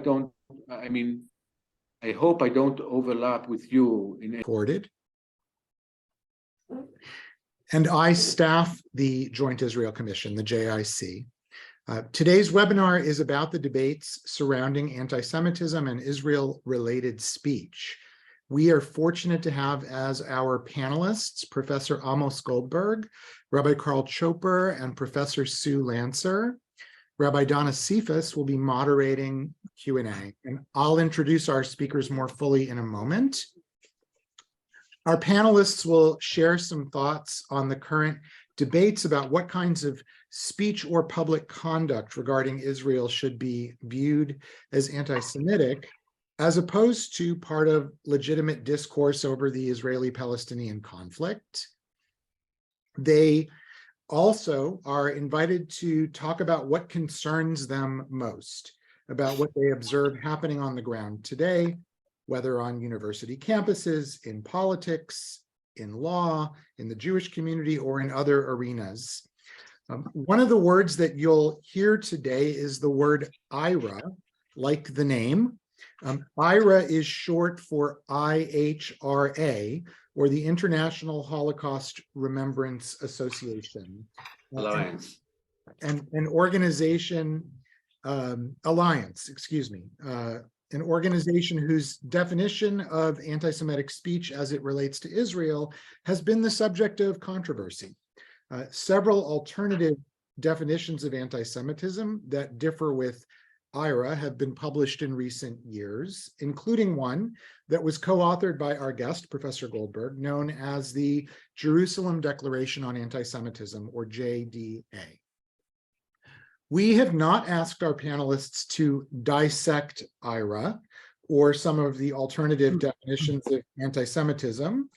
don't, I mean, I hope I don't overlap with you in recorded. And I staff the Joint Israel Commission, the JIC. Today's webinar is about the debates surrounding anti-Semitism and Israel-related speech. We are fortunate to have as our panelists Professor Amos Goldberg, Rabbi Karl Choper, and Professor Sue Lancer. Rabbi Donna Cephas will be moderating Q&A, and I'll introduce our speakers more fully in a moment. Our panelists will share some thoughts on the current debates about what kinds of speech or public conduct regarding Israel should be viewed as anti-Semitic, as opposed to part of legitimate discourse over the Israeli-Palestinian conflict. They also are invited to talk about what concerns them most, about what they observe happening on the ground today, whether on university campuses, in politics, in law, in the Jewish community, or in other arenas. One of the words that you'll hear today is the word IHRA, like the name. IHRA is short for IHRA, or the International Holocaust Remembrance Association. Alliance. And an organization, alliance, excuse me, an organization whose definition of anti-Semitic speech as it relates to Israel has been the subject of controversy. Several alternative definitions of anti-Semitism that differ with IHRA have been published in recent years, including one that was co-authored by our guest, Professor Goldberg, known as the Jerusalem Declaration on Anti-Semitism, or JDA. We have not asked our panelists to dissect IHRA or some of the alternative definitions of anti-Semitism,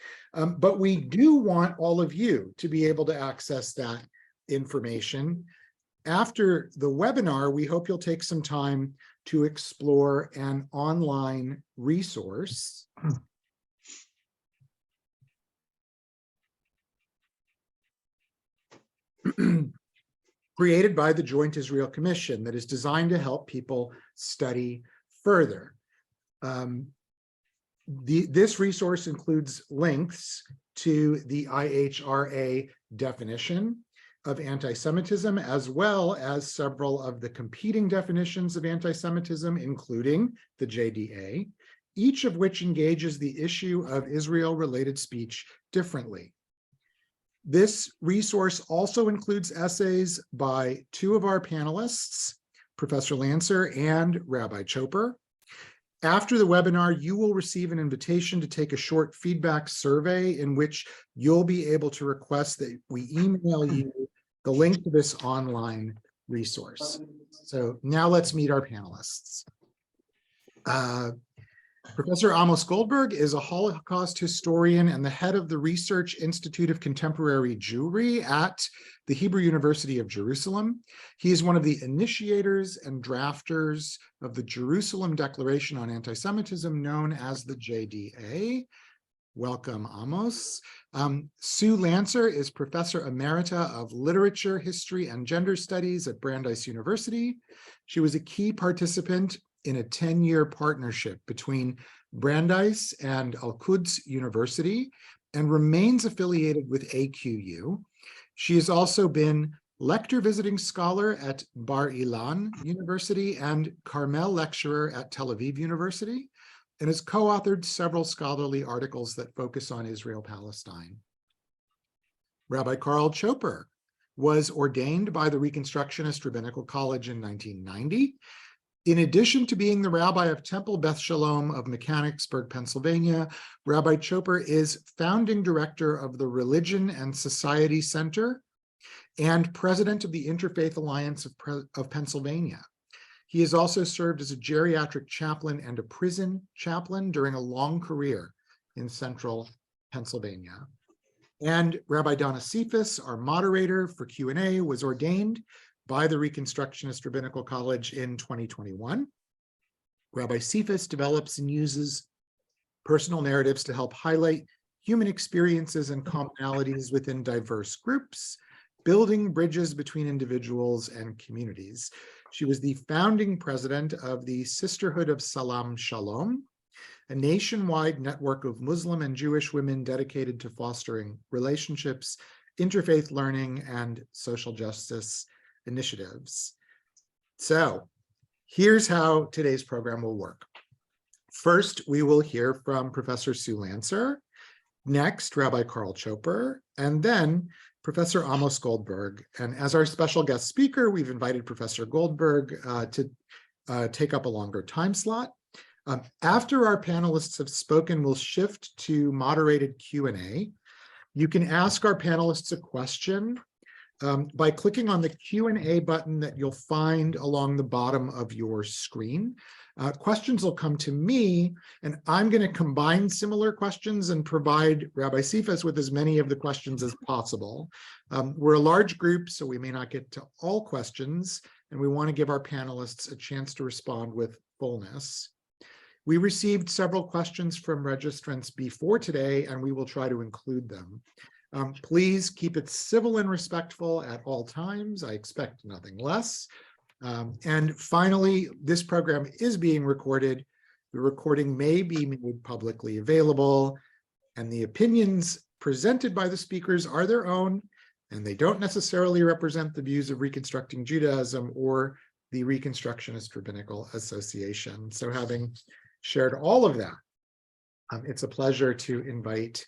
but we do want all of you to be able to access that information. After the webinar, we hope you'll take some time to explore an online resource created by the Joint Israel Commission that is designed to help people study further. This resource includes links to the IHRA definition of anti-Semitism, as well as several of the competing definitions of anti-Semitism, including the JDA, each of which engages the issue of Israel-related speech differently. This resource also includes essays by two of our panelists, Professor Lancer and Rabbi Choper. After the webinar, you will receive an invitation to take a short feedback survey in which you'll be able to request that we email you the link to this online resource. So now let's meet our panelists. Professor Amos Goldberg is a Holocaust historian and the head of the Research Institute of Contemporary Jewry at the Hebrew University of Jerusalem. He is one of the initiators and drafters of the Jerusalem Declaration on Anti-Semitism, known as the JDA. Welcome, Amos. Sue Lancer is Professor Emerita of Literature, History, and Gender Studies at Brandeis University. She was a key participant in a 10-year partnership between Brandeis and Al-Quds University and remains affiliated with AQU. She has also been Lector Visiting Scholar at Bar Ilan University and Carmel Lecturer at Tel Aviv University, and has co-authored several scholarly articles that focus on Israel-Palestine. Rabbi Karl Choper was ordained by the Reconstructionist Rabbinical College in 1990. In addition to being the rabbi of Temple Beth Shalom of Mechanicsburg, Pennsylvania, Rabbi Choper is founding director of the Religion and Society Center and president of the Interfaith Alliance of Pennsylvania. He has also served as a geriatric chaplain and a prison chaplain during a long career in central Pennsylvania. And Rabbi Donna Cephas, our moderator for Q&A, was ordained by the Reconstructionist Rabbinical College in 2021. Rabbi Cephas develops and uses personal narratives to help highlight human experiences and commonalities within diverse groups, building bridges between individuals and communities. She was the founding president of the Sisterhood of Salam Shalom, a nationwide network of Muslim and Jewish women dedicated to fostering relationships, interfaith learning, and social justice initiatives. So here's how today's program will work. First, we will hear from Professor Sue Lancer, next, Rabbi Carl Choper, and then Professor Amos Goldberg. And as our special guest speaker, we've invited Professor Goldberg to take up a longer time slot. After our panelists have spoken, we'll shift to moderated Q&A. You can ask our panelists a question by clicking on the Q&A button that you'll find along the bottom of your screen. Questions will come to me, and I'm going to combine similar questions and provide Rabbi Cephas with as many of the questions as possible. We're a large group, so we may not get to all questions, and we want to give our panelists a chance to respond with fullness. We received several questions from registrants before today, and we will try to include them. Please keep it civil and respectful at all times. I expect nothing less. And finally, this program is being recorded. The recording may be made publicly available, and the opinions presented by the speakers are their own, and they don't necessarily represent the views of Reconstructing Judaism or the Reconstructionist Rabbinical Association. So having shared all of that, it's a pleasure to invite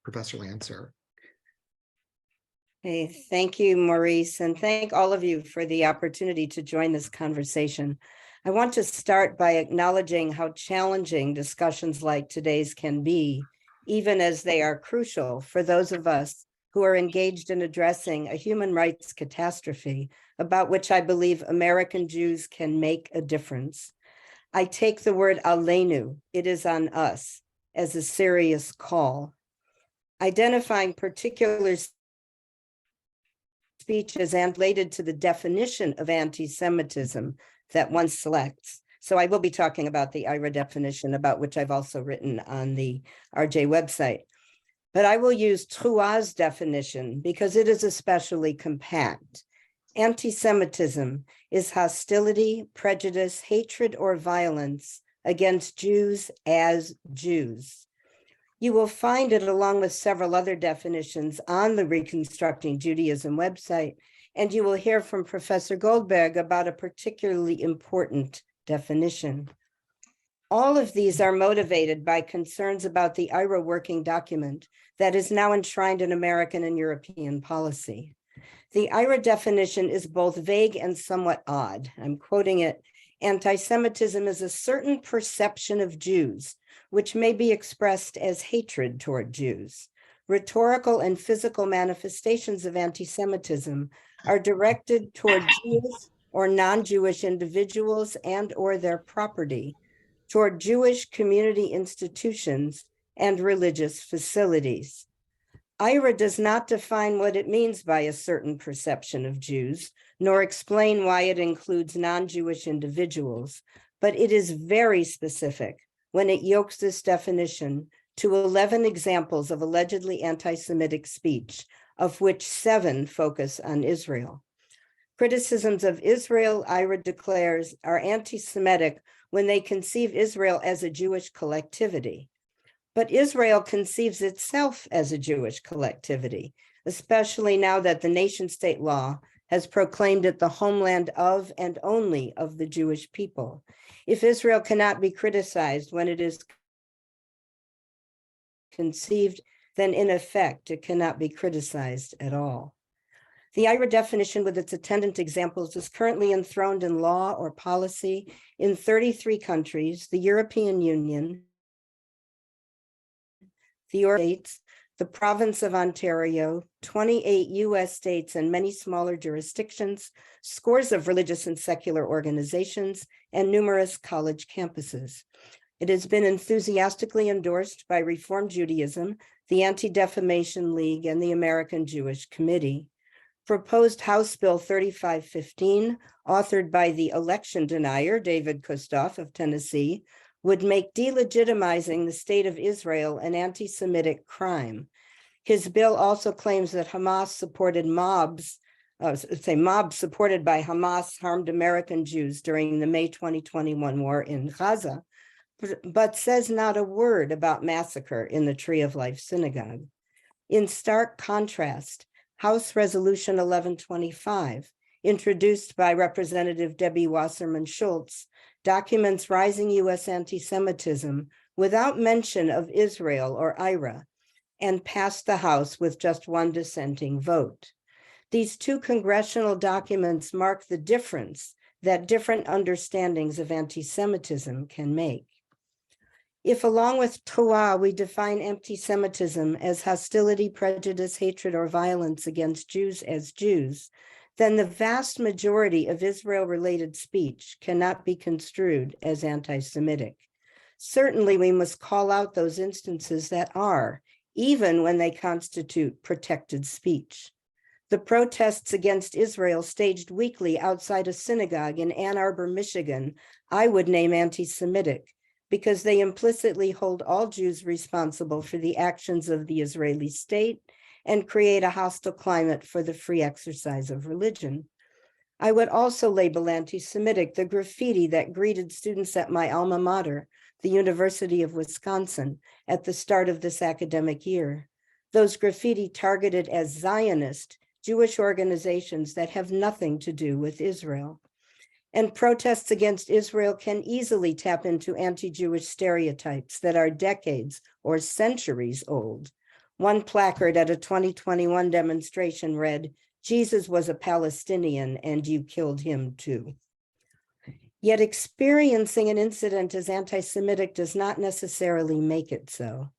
Professor Lancer. Hey, thank you, Maurice, and thank all of you for the opportunity to join this conversation. I want to start by acknowledging how challenging discussions like today's can be, even as they are crucial for those of us who are engaged in addressing a human rights catastrophe about which I believe American Jews can make a difference. I take the word aleinu, it is on us, as a serious call. Identifying particular speeches and related to the definition of anti-Semitism that one selects. So I will be talking about the IHRA definition, about which I've also written on the RJ website. But I will use Troua's definition because it is especially compact. Anti-Semitism is hostility, prejudice, hatred, or violence against Jews as Jews. You will find it along with several other definitions on the Reconstructing Judaism website, and you will hear from Professor Goldberg about a particularly important definition. All of these are motivated by concerns about the IHRA working document that is now enshrined in American and European policy. The IHRA definition is both vague and somewhat odd. I'm quoting it. Anti-Semitism is a certain perception of Jews, which may be expressed as hatred toward Jews. Rhetorical and physical manifestations of anti-Semitism are directed toward Jews or non-Jewish individuals and or their property, toward Jewish community institutions and religious facilities. IHRA does not define what it means by a certain perception of Jews, nor explain why it includes non-Jewish individuals, but it is very specific when it yokes this definition to 11 examples of allegedly anti-Semitic speech, of which 7 focus on Israel. Criticisms of Israel, IHRA declares, are anti-Semitic when they conceive Israel as a Jewish collectivity. But Israel conceives itself as a Jewish collectivity, especially now that the nation-state law has proclaimed it the homeland of and only of the Jewish people. If Israel cannot be criticized when it is conceived, then in effect, it cannot be criticized at all. The IHRA definition with its attendant examples is currently enthroned in law or policy in 33 countries, the European Union, the United States, the province of Ontario, 28 US states and many smaller jurisdictions, scores of religious and secular organizations, and numerous college campuses. It has been enthusiastically endorsed by Reform Judaism, the Anti-Defamation League, and the American Jewish Committee. Proposed House Bill 3515, authored by the election denier, David Kustoff of Tennessee, would make delegitimizing the state of Israel an anti-Semitic crime. His bill also claims that Hamas supported mobs mob supported by Hamas harmed American Jews during the May 2021 war in Gaza, but says not a word about massacre in the Tree of Life Synagogue. In stark contrast, House Resolution 1125, introduced by Representative Debbie Wasserman Schultz, documents rising U.S. anti-Semitism without mention of Israel or IHRA, and passed the House with just one dissenting vote. These two congressional documents mark the difference that different understandings of anti-Semitism can make. If, along with Torah, we define anti-Semitism as hostility, prejudice, hatred, or violence against Jews as Jews, then the vast majority of Israel-related speech cannot be construed as anti-Semitic. Certainly, we must call out those instances that are, even when they constitute protected speech. The protests against Israel staged weekly outside a synagogue in Ann Arbor, Michigan, I would name anti-Semitic, because they implicitly hold all Jews responsible for the actions of the Israeli state and create a hostile climate for the free exercise of religion. I would also label anti-Semitic the graffiti that greeted students at my alma mater, the University of Wisconsin, at the start of this academic year. Those graffiti targeted as Zionist Jewish organizations that have nothing to do with Israel. And protests against Israel can easily tap into anti-Jewish stereotypes that are decades or centuries old. One placard at a 2021 demonstration read, "Jesus was a Palestinian and you killed him too." Yet experiencing an incident as anti-Semitic does not necessarily make it so.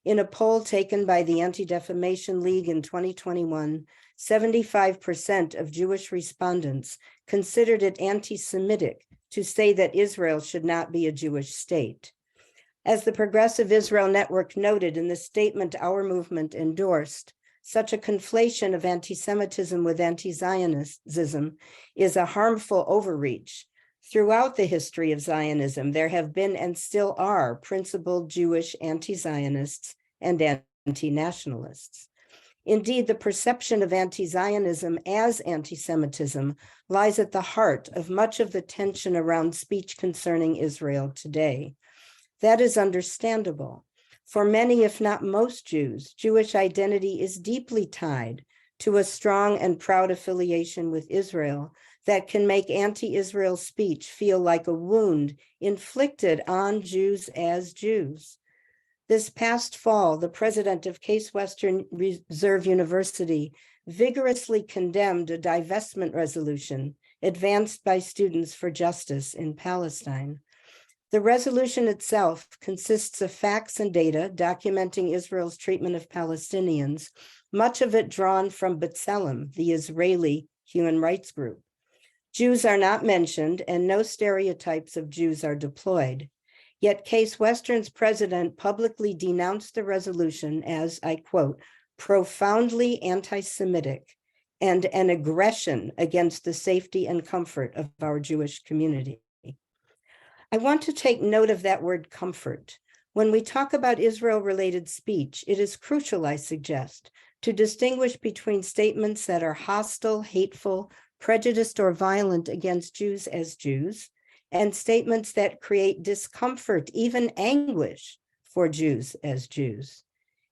In a poll taken by the Anti-Defamation League in 2021, 75% of Jewish respondents considered it anti-Semitic to say that Israel should not be a Jewish state. As the Progressive Israel Network noted in the statement our movement endorsed, such a conflation of anti-Semitism with anti-Zionism is a harmful overreach. Throughout the history of Zionism, there have been and still are principled Jewish anti-Zionists and anti-nationalists. Indeed, the perception of anti-Zionism as anti-Semitism lies at the heart of much of the tension around speech concerning Israel today. That is understandable. For many, if not most Jews, Jewish identity is deeply tied to a strong and proud affiliation with Israel that can make anti-Israel speech feel like a wound inflicted on Jews as Jews. This past fall, the president of Case Western Reserve University vigorously condemned a divestment resolution advanced by Students for Justice in Palestine. The resolution itself consists of facts and data documenting Israel's treatment of Palestinians, much of it drawn from B'Tselem, the Israeli human rights group. Jews are not mentioned, and no stereotypes of Jews are deployed. Yet Case Western's president publicly denounced the resolution as, I quote, profoundly anti-Semitic and an aggression against the safety and comfort of our Jewish community. I want to take note of that word comfort. When we talk about Israel-related speech, it is crucial, I suggest, to distinguish between statements that are hostile, hateful, prejudiced, or violent against Jews as Jews, and statements that create discomfort, even anguish, for Jews as Jews.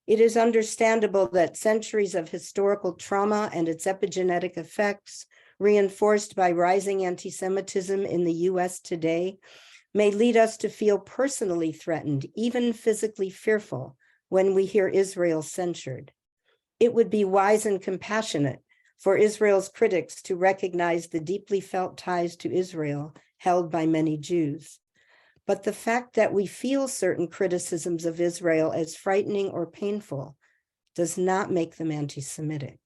It is understandable that centuries of historical trauma and its epigenetic effects, reinforced by rising anti-Semitism in the US today, may lead us to feel personally threatened, even physically fearful, when we hear Israel censured. It would be wise and compassionate for Israel's critics to recognize the deeply felt ties to Israel held by many Jews. But the fact that we feel certain criticisms of Israel as frightening or painful does not make them anti-Semitic.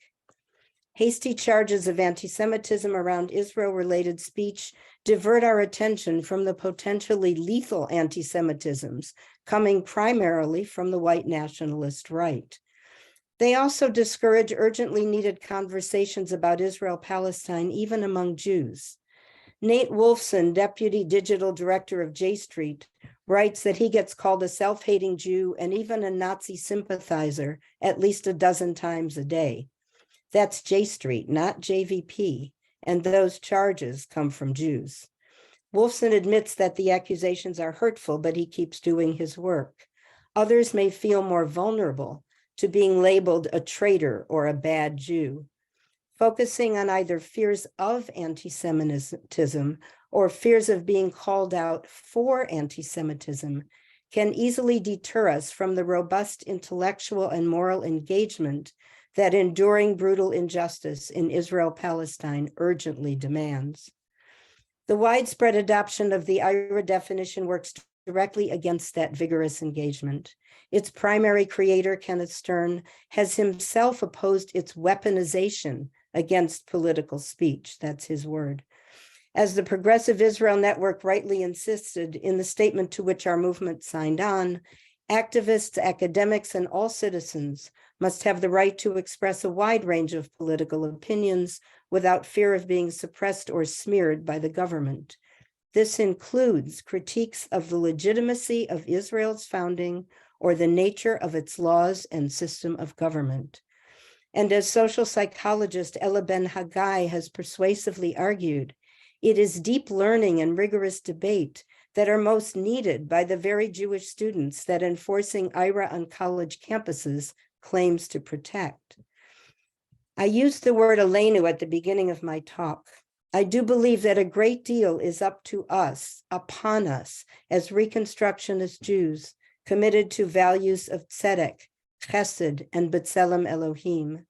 Hasty charges of anti-Semitism around Israel-related speech divert our attention from the potentially lethal anti-Semitisms coming primarily from the white nationalist right. They also discourage urgently needed conversations about Israel-Palestine, even among Jews. Nate Wolfson, Deputy Digital Director of J Street, writes that he gets called a self-hating Jew and even a Nazi sympathizer at least a dozen times a day. That's J Street, not JVP, and those charges come from Jews. Wolfson admits that the accusations are hurtful, but he keeps doing his work. Others may feel more vulnerable to being labeled a traitor or a bad Jew. Focusing on either fears of anti-Semitism or fears of being called out for anti-Semitism can easily deter us from the robust intellectual and moral engagement that enduring brutal injustice in Israel-Palestine urgently demands. The widespread adoption of the IHRA definition works directly against that vigorous engagement. Its primary creator, Kenneth Stern, has himself opposed its weaponization against political speech. That's his word. As the Progressive Israel Network rightly insisted in the statement to which our movement signed on, activists, academics, and all citizens must have the right to express a wide range of political opinions without fear of being suppressed or smeared by the government. This includes critiques of the legitimacy of Israel's founding or the nature of its laws and system of government. And as social psychologist Ella Ben-Haggai has persuasively argued, it is deep learning and rigorous debate that are most needed by the very Jewish students that enforcing IHRA on college campuses claims to protect. I used the word aleinu at the beginning of my talk. I do believe that a great deal is up to us, upon us, as Reconstructionist Jews committed to values of tzedek, chesed, and b'tselem Elohim.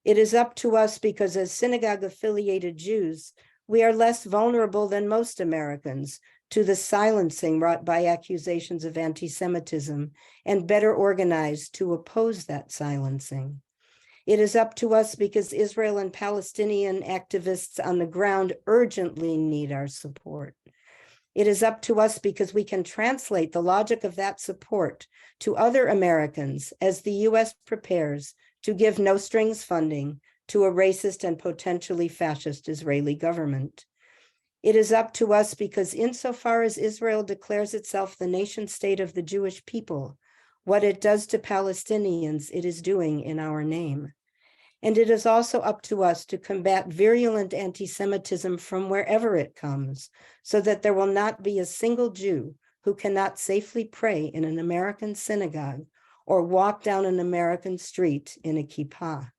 It is up to us because as synagogue-affiliated Jews, we are less vulnerable than most Americans to the silencing wrought by accusations of anti-Semitism and better organized to oppose that silencing. It is up to us because Israel and Palestinian activists on the ground urgently need our support. It is up to us because we can translate the logic of that support to other Americans as the U.S. prepares to give no-strings funding to a racist and potentially fascist Israeli government. It is up to us because insofar as Israel declares itself the nation state of the Jewish people, what it does to Palestinians, it is doing in our name. And it is also up to us to combat virulent anti-Semitism from wherever it comes, so that there will not be a single Jew who cannot safely pray in an American synagogue or walk down an American street in a kippah.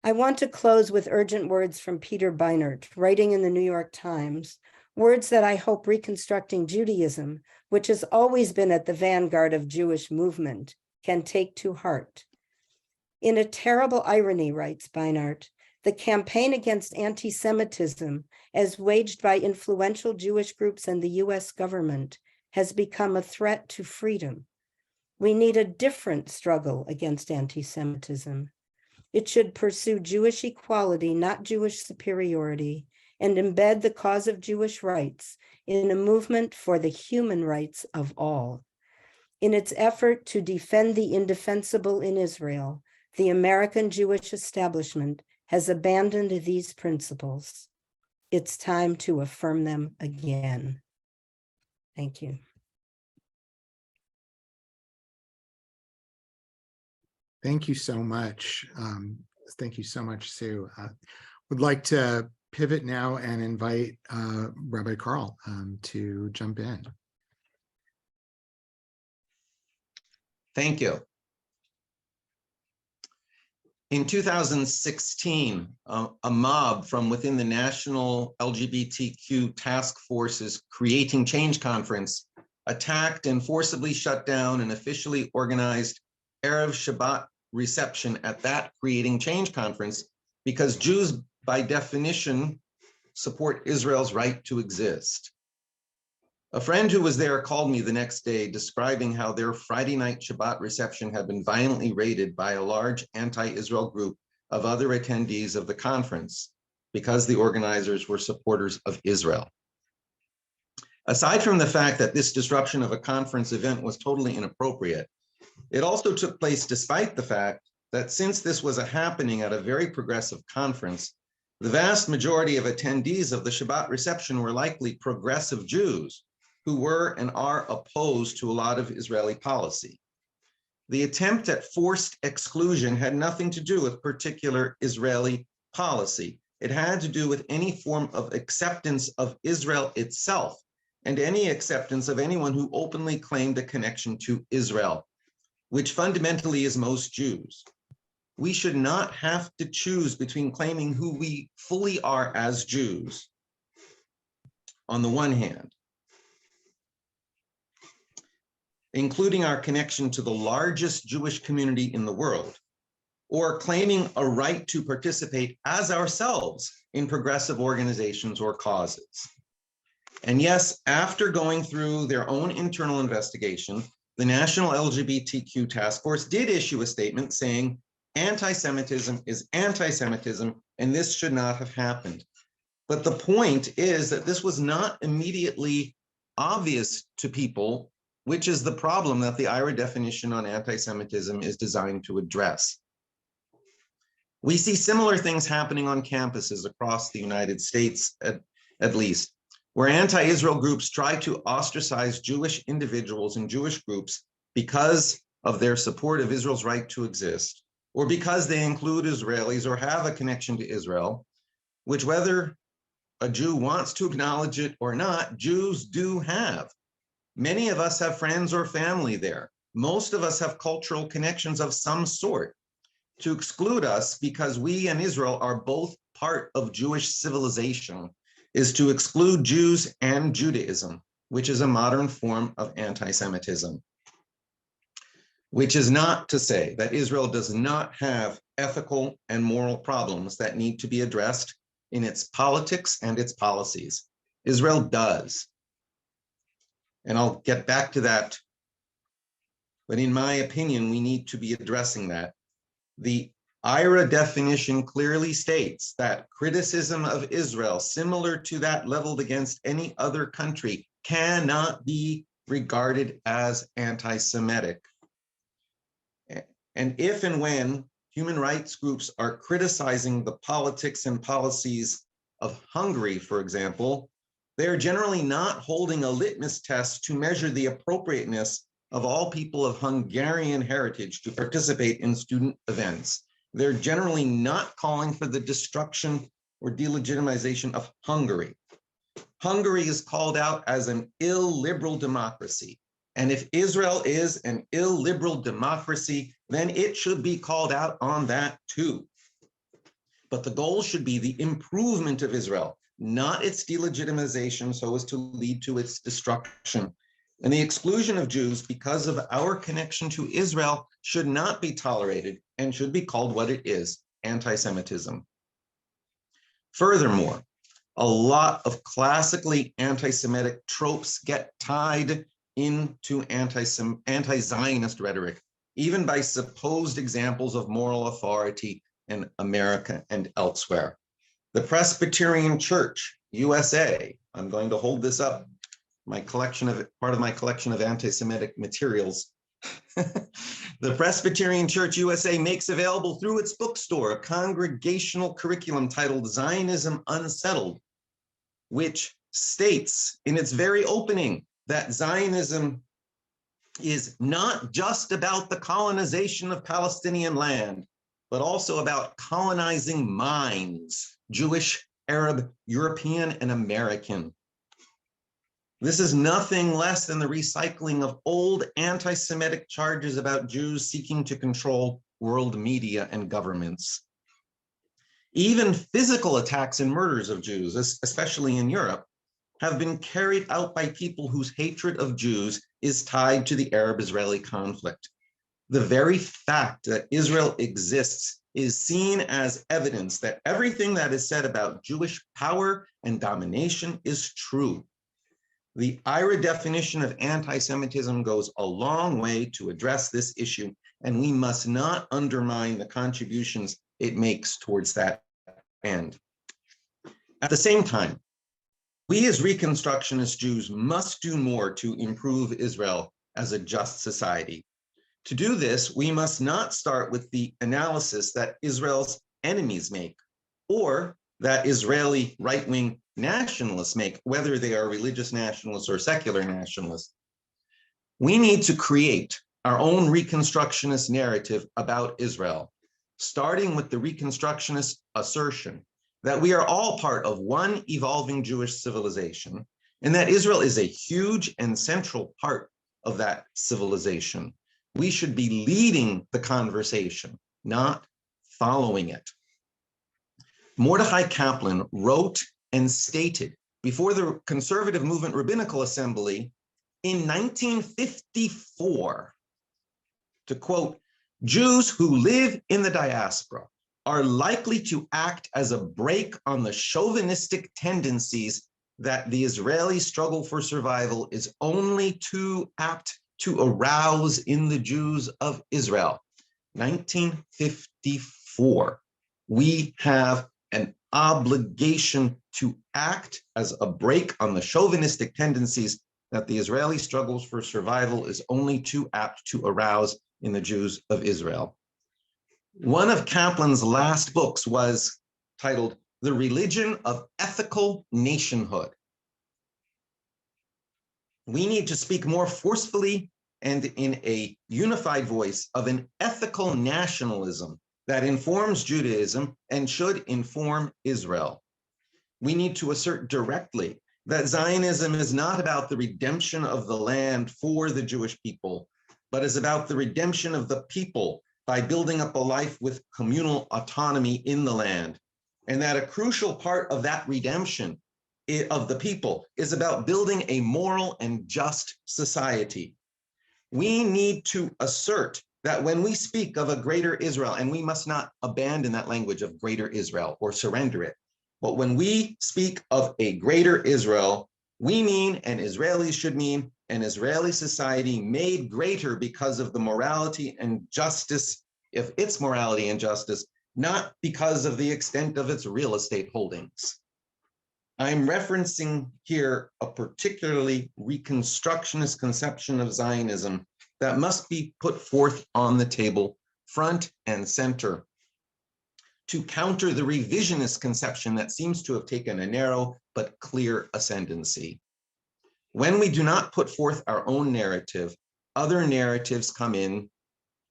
I want to close with urgent words from Peter Beinart, writing in the New York Times, words that I hope Reconstructing Judaism, which has always been at the vanguard of Jewish movement, can take to heart. In a terrible irony, writes Beinart, the campaign against anti-Semitism, as waged by influential Jewish groups and the US government, has become a threat to freedom. We need a different struggle against anti-Semitism. It should pursue Jewish equality, not Jewish superiority, and embed the cause of Jewish rights in a movement for the human rights of all. In its effort to defend the indefensible in Israel, the American Jewish establishment has abandoned these principles. It's time to affirm them again. Thank you. Thank you so much. Thank you so much, Sue. Would like to pivot now and invite Rabbi Carl to jump in. Thank you. In 2016, a mob from within the National LGBTQ Task Force's Creating Change Conference attacked and forcibly shut down an officially organized Erev Shabbat reception at that Creating Change Conference because Jews, by definition, support Israel's right to exist. A friend who was there called me the next day describing how their Friday night Shabbat reception had been violently raided by a large anti-Israel group of other attendees of the conference because the organizers were supporters of Israel. Aside from the fact that this disruption of a conference event was totally inappropriate, it also took place despite the fact that since this was a happening at a very progressive conference, the vast majority of attendees of the Shabbat reception were likely progressive Jews who were and are opposed to a lot of Israeli policy. The attempt at forced exclusion had nothing to do with particular Israeli policy. It had to do with any form of acceptance of Israel itself and any acceptance of anyone who openly claimed a connection to Israel, which fundamentally is most Jews. We should not have to choose between claiming who we fully are as Jews, on the one hand, including our connection to the largest Jewish community in the world, or claiming a right to participate as ourselves in progressive organizations or causes. And yes, after going through their own internal investigation, the National LGBTQ Task Force did issue a statement saying anti-Semitism is anti-Semitism, and this should not have happened. But the point is that this was not immediately obvious to people, which is the problem that the IHRA definition on anti-Semitism is designed to address. We see similar things happening on campuses across the United States, at least, where anti-Israel groups try to ostracize Jewish individuals and Jewish groups because of their support of Israel's right to exist, or because they include Israelis or have a connection to Israel, which, whether a Jew wants to acknowledge it or not, Jews do have. Many of us have friends or family there. Most of us have cultural connections of some sort. To exclude us because we and Israel are both part of Jewish civilization is to exclude Jews and Judaism, which is a modern form of anti-Semitism. Which is not to say that Israel does not have ethical and moral problems that need to be addressed in its politics and its policies. Israel does. And I'll get back to that. But in my opinion, we need to be addressing that. The IHRA definition clearly states that criticism of Israel, similar to that leveled against any other country, cannot be regarded as anti-Semitic. And if and when human rights groups are criticizing the politics and policies of Hungary, for example, they are generally not holding a litmus test to measure the appropriateness of all people of Hungarian heritage to participate in student events. They're generally not calling for the destruction or delegitimization of Hungary. Hungary is called out as an illiberal democracy. And if Israel is an illiberal democracy, then it should be called out on that too. But the goal should be the improvement of Israel, not its delegitimization so as to lead to its destruction. And the exclusion of Jews because of our connection to Israel should not be tolerated and should be called what it is, anti-Semitism. Furthermore, a lot of classically anti-Semitic tropes get tied into anti-Zionist rhetoric, even by supposed examples of moral authority in America and elsewhere. The Presbyterian Church, USA, I'm going to hold this up, part of my collection of anti-Semitic materials. The Presbyterian Church USA makes available through its bookstore a congregational curriculum titled Zionism Unsettled, which states in its very opening that Zionism is not just about the colonization of Palestinian land, but also about colonizing minds, Jewish, Arab, European, and American. This is nothing less than the recycling of old anti-Semitic charges about Jews seeking to control world media and governments. Even physical attacks and murders of Jews, especially in Europe, have been carried out by people whose hatred of Jews is tied to the Arab-Israeli conflict. The very fact that Israel exists is seen as evidence that everything that is said about Jewish power and domination is true. The IHRA definition of anti-Semitism goes a long way to address this issue, and we must not undermine the contributions it makes towards that end. At the same time, we as Reconstructionist Jews must do more to improve Israel as a just society. To do this, we must not start with the analysis that Israel's enemies make, or that Israeli right-wing nationalists make, whether they are religious nationalists or secular nationalists. We need to create our own Reconstructionist narrative about Israel, starting with the Reconstructionist assertion that we are all part of one evolving Jewish civilization, and that Israel is a huge and central part of that civilization. We should be leading the conversation, not following it. Mordechai Kaplan wrote and stated before the Conservative Movement Rabbinical Assembly in 1954, to quote, "Jews who live in the diaspora are likely to act as a brake on the chauvinistic tendencies that the Israeli struggle for survival is only too apt to arouse in the Jews of Israel." 1954. We have an obligation to act as a brake on the chauvinistic tendencies that the Israeli struggles for survival is only too apt to arouse in the Jews of Israel. One of Kaplan's last books was titled "The Religion of Ethical Nationhood." We need to speak more forcefully and in a unified voice of an ethical nationalism that informs Judaism and should inform Israel. We need to assert directly that Zionism is not about the redemption of the land for the Jewish people, but is about the redemption of the people by building up a life with communal autonomy in the land. And that a crucial part of that redemption of the people is about building a moral and just society. We need to assert that when we speak of a greater Israel, and we must not abandon that language of greater Israel or surrender it, but when we speak of a greater Israel, we mean, and Israelis should mean, an Israeli society made greater because of the morality and justice of its morality and justice, not because of the extent of its real estate holdings. I'm referencing here a particularly Reconstructionist conception of Zionism that must be put forth on the table, front and center, to counter the revisionist conception that seems to have taken a narrow but clear ascendancy. When we do not put forth our own narrative, other narratives come in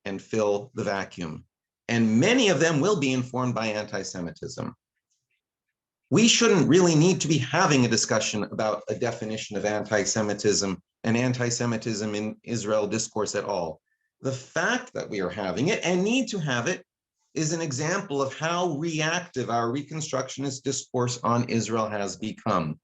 and fill the vacuum, and many of them will be informed by anti-Semitism. We shouldn't really need to be having a discussion about a definition of anti-Semitism and anti-Semitism in Israel discourse at all. The fact that we are having it and need to have it is an example of how reactive our Reconstructionist discourse on Israel has become.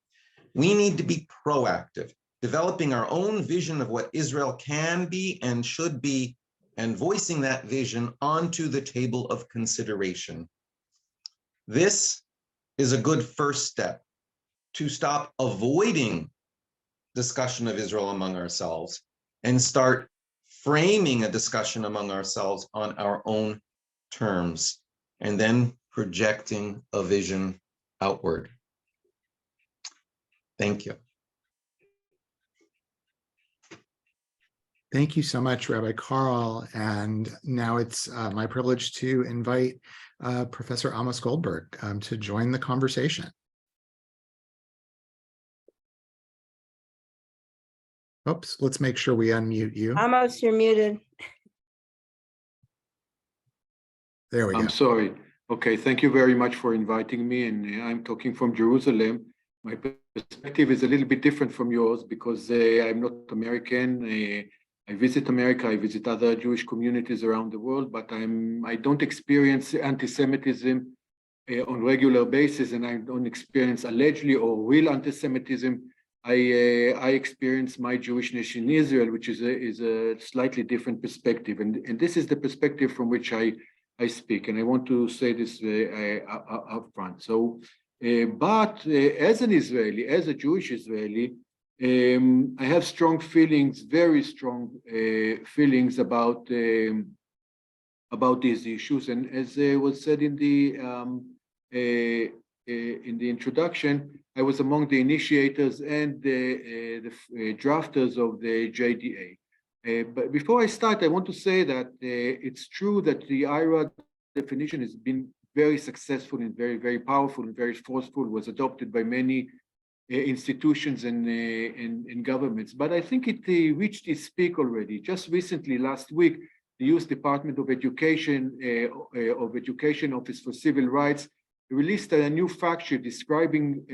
We need to be proactive, developing our own vision of what Israel can be and should be, and voicing that vision onto the table of consideration. This is a good first step to stop avoiding discussion of Israel among ourselves and start framing a discussion among ourselves on our own terms, and then projecting a vision outward. Thank you. Thank you so much, Rabbi Carl. And now it's my privilege to invite Professor Amos Goldberg to join the conversation. Oops, let's make sure we unmute you. Amos, you're muted. There we go. I'm sorry. Okay, thank you very much for inviting me. And I'm talking from Jerusalem. My perspective is a little bit different from yours because I'm not American. I visit America, I visit other Jewish communities around the world, but I don't experience anti-Semitism on regular basis, and I don't experience allegedly or real anti-Semitism. I experience my Jewishness in Israel, which is a slightly different perspective, and this is the perspective from which I speak, and I want to say this up front. So, but as an Israeli, as a Jewish Israeli, I have strong feelings, very strong feelings about these issues, and as was said in the introduction, I was among the initiators and the drafters of the JDA. But before I start, I want to say that it's true that the IHRA definition has been very successful and very, very powerful and very forceful, was adopted by many institutions and governments. But I think it reached its peak already. Just recently, last week, the U.S. Department of Education Office for Civil Rights released a new fact sheet describing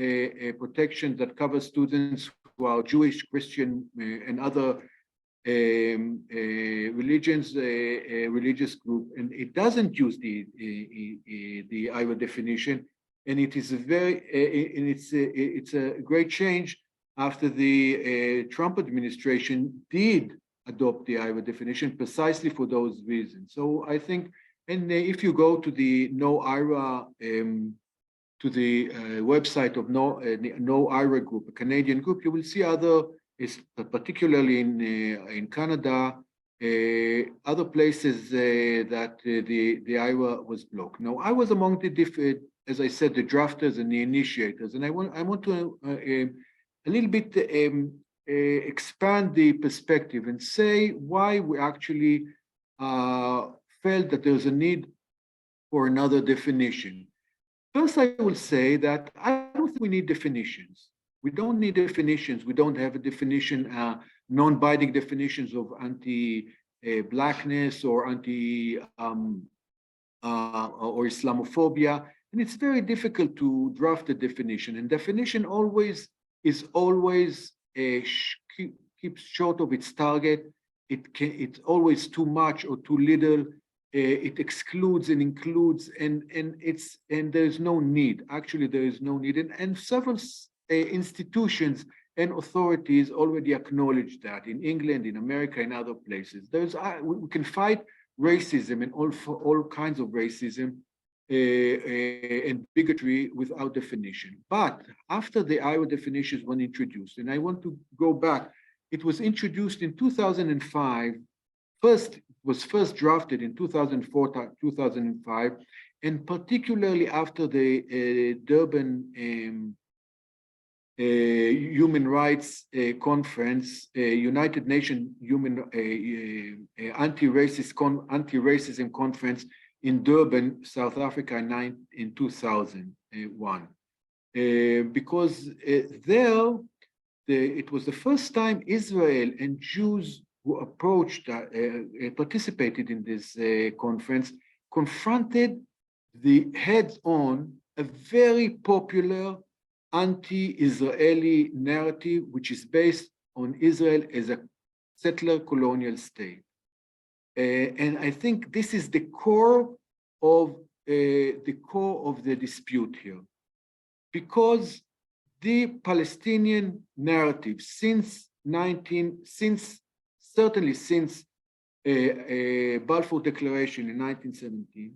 protection that covers students who are Jewish, Christian, and other religious group, and it doesn't use the IHRA definition, and it is it's a great change after the Trump administration did adopt the IHRA definition precisely for those reasons. So I think, and if you go to the No IHRA to the website of No IHRA group, a Canadian group, you will see other, particularly in Canada, other places that the IHRA was blocked. Now, I was among the as I said, the drafters and the initiators, and I want to a little bit expand the perspective and say why we actually felt that there's a need for another definition. First, I will say that I don't think we need definitions. We don't need definitions. We don't have a definition, non-binding definitions of anti-blackness or or Islamophobia. And it's very difficult to draft a definition. And definition is always keeps short of its target. It's always too much or too little. It excludes and includes, and there's no need. Actually, there is no need. And several institutions and authorities already acknowledge that in England, in America, in other places. We can fight racism and all kinds of racism and bigotry without definition. But after the IHRA definitions were introduced, and I want to go back, it was introduced in 2005. Was first drafted in 2004, 2005, and particularly after the Durban Human Rights Conference, United Nations Anti-Racism Conference in Durban, South Africa in 2001. Because there, it was the first time Israel and Jews who approached, participated in this conference, confronted the heads-on a very popular anti-Israeli narrative, which is based on Israel as a settler colonial state. And I think this is the core of the dispute here, because the Palestinian narrative certainly since Balfour Declaration in 1917,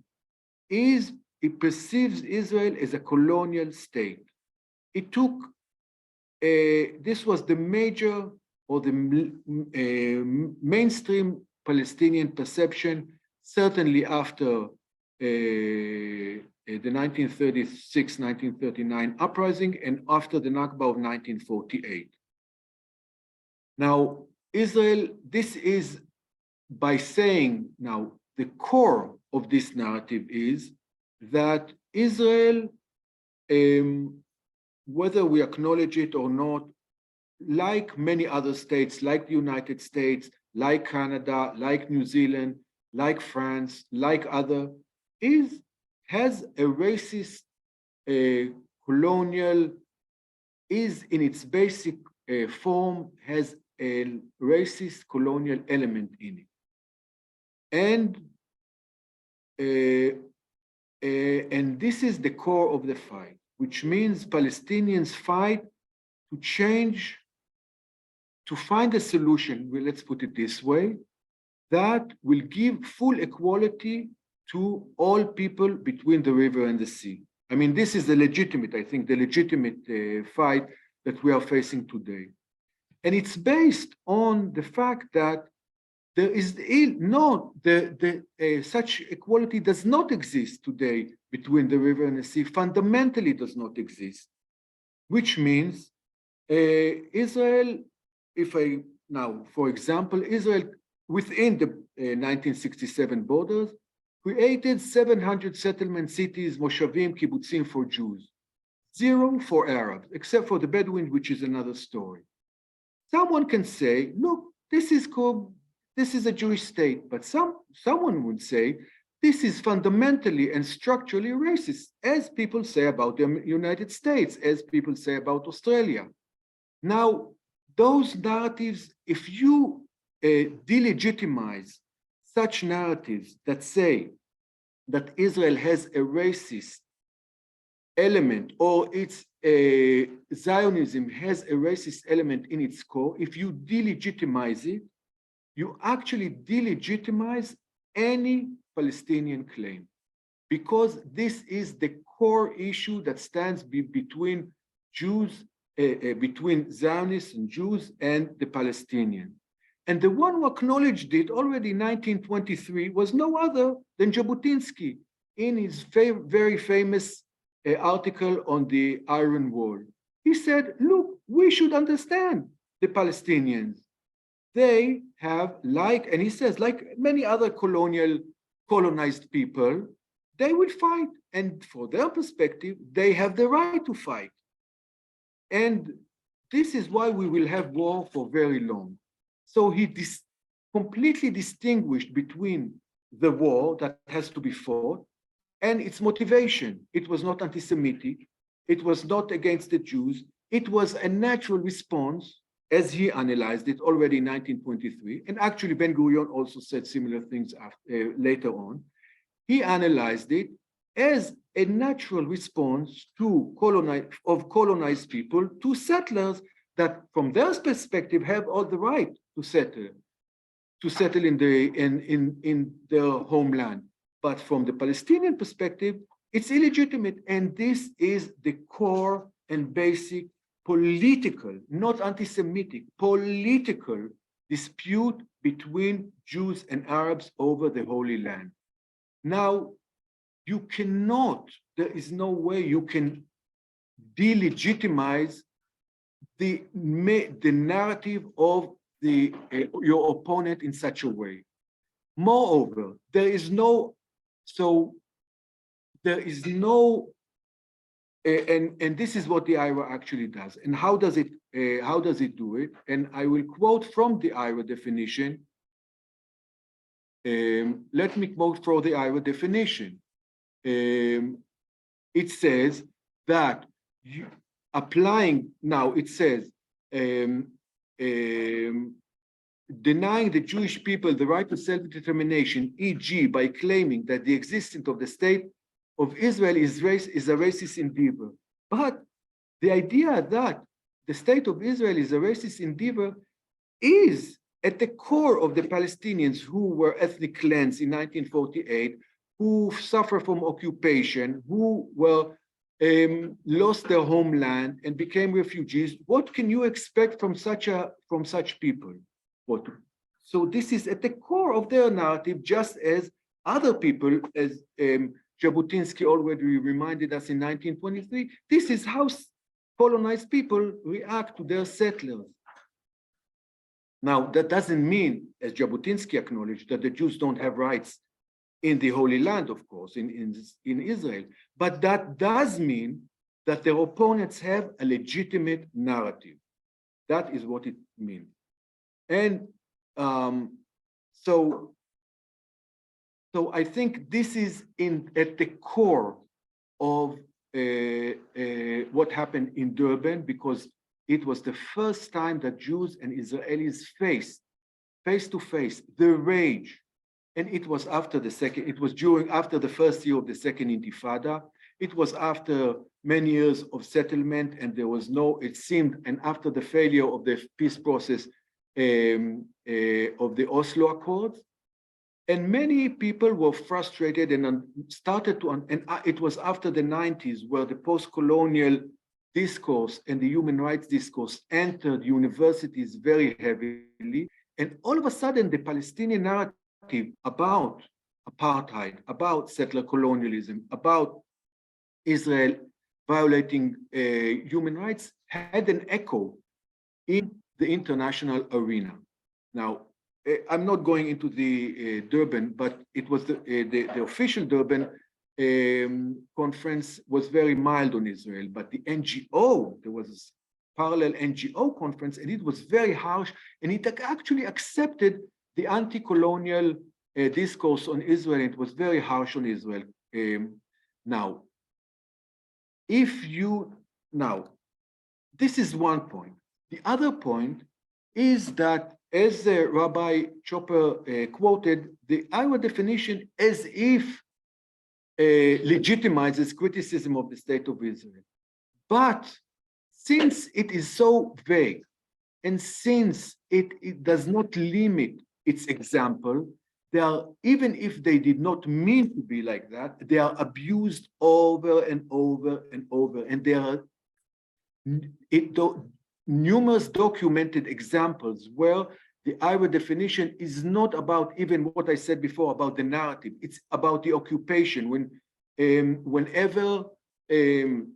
it perceives Israel as a colonial state. It took, this was the major or the mainstream Palestinian perception, certainly after the 1936-1939 uprising and after the Nakba of 1948. Now, Israel, this is by saying now the core of this narrative is that Israel, whether we acknowledge it or not, like many other states, like the United States, like Canada, like New Zealand, like France, like other, has a racist colonial, is in its basic form, has a racist colonial element in it. And this is the core of the fight, which means Palestinians fight to change, to find a solution, well, let's put it this way, that will give full equality to all people between the river and the sea. I mean, this is the legitimate, I think, the legitimate fight that we are facing today. And it's based on the fact that there is such equality does not exist today between the river and the sea, fundamentally does not exist, which means Israel, for example, Israel within the 1967 borders created 700 settlement cities, moshavim, kibbutzim for Jews. 0 for Arabs, except for the Bedouins, which is another story. Someone can say, look, this is a Jewish state, but someone would say, this is fundamentally and structurally racist, as people say about the United States, as people say about Australia. Now, those narratives, if you delegitimize such narratives that say that Israel has a racist element, or its Zionism has a racist element in its core, if you delegitimize it, you actually delegitimize any Palestinian claim, because this is the core issue that stands between Jews, between Zionists and Jews and the Palestinians. And the one who acknowledged it already in 1923 was no other than Jabotinsky in his very famous article on the Iron Wall. He said, look, we should understand the Palestinians. They have, and he says, like many other colonized people, they will fight. And for their perspective, they have the right to fight. And this is why we will have war for very long. So he completely distinguished between the war that has to be fought and its motivation. It was not anti-Semitic. It was not against the Jews. It was a natural response, as he analyzed it already in 1923. And actually, Ben-Gurion also said similar things later on. He analyzed it as a natural response to colonized people, to settlers that, from their perspective, have all the right to settle in their homeland. But from the Palestinian perspective, it's illegitimate. And this is the core and basic political, not anti-Semitic, political dispute between Jews and Arabs over the Holy Land. Now, you cannot, there is no way you can delegitimize the narrative of your opponent in such a way. Moreover, there is no, and this is what the IHRA actually does. And how does it do it? And I will quote from the IHRA definition. Let me quote from the IHRA definition. It says that applying, now it says, denying the Jewish people the right to self-determination, e.g., by claiming that the existence of the state of Israel is a racist endeavor. But the idea that the state of Israel is a racist endeavor is at the core of the Palestinians who were ethnic cleansed in 1948, who suffer from occupation, who were lost their homeland and became refugees. What can you expect from such people? So this is at the core of their narrative, just as other people, as Jabotinsky already reminded us in 1923, this is how colonized people react to their settlers. Now, that doesn't mean, as Jabotinsky acknowledged, that the Jews don't have rights in the Holy Land, of course, in Israel. But that does mean that their opponents have a legitimate narrative. That is what it means. And so I think this is at the core of what happened in Durban, because it was the first time that Jews and Israelis faced face to face the rage. And it was after the first year of the second Intifada. It was after many years of settlement, and there was it seemed, and after the failure of the peace process of the Oslo Accords. And many people were frustrated and it was after the 90s where the post-colonial discourse and the human rights discourse entered universities very heavily. And all of a sudden, the Palestinian narrative about apartheid, about settler colonialism, about Israel violating human rights had an echo in the international arena. Now, I'm not going into the Durban, but it was the official Durban conference was very mild on Israel, but the NGO, there was a parallel NGO conference, and it was very harsh, and it actually accepted the anti-colonial discourse on Israel. It was very harsh on Israel. Now, this is one point. The other point is that, as Rabbi Chopper quoted, the IHRA definition as if legitimizes criticism of the state of Israel. But since it is so vague, and since it does not limit its example, they are, even if they did not mean to be like that, they are abused over and over and over. And there are numerous documented examples where the IHRA definition is not about even what I said before about the narrative. It's about the occupation. Whenever in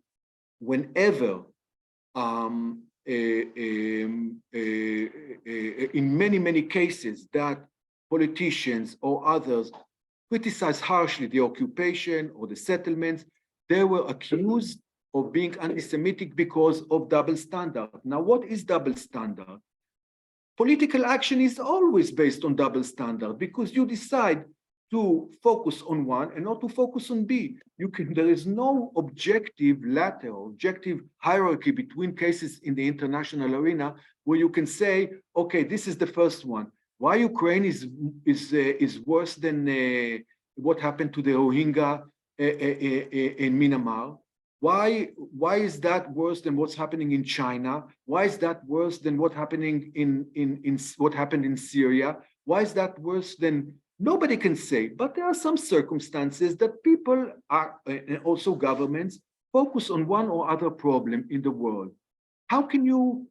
many cases that politicians or others criticize harshly the occupation or the settlements, they were accused of being anti-Semitic because of double standard. Now, what is double standard? Political action is always based on double standard because you decide to focus on one and not to focus on B. There is no objective ladder, objective hierarchy between cases in the international arena where you can say, okay, this is the first one. Why Ukraine is worse than what happened to the Rohingya in Myanmar? Why is that worse than what's happening in China? Why is that worse than what happened in Syria? Why is that worse than? Nobody can say, but there are some circumstances that people are, and also governments, focus on one or other problem in the world. How can you?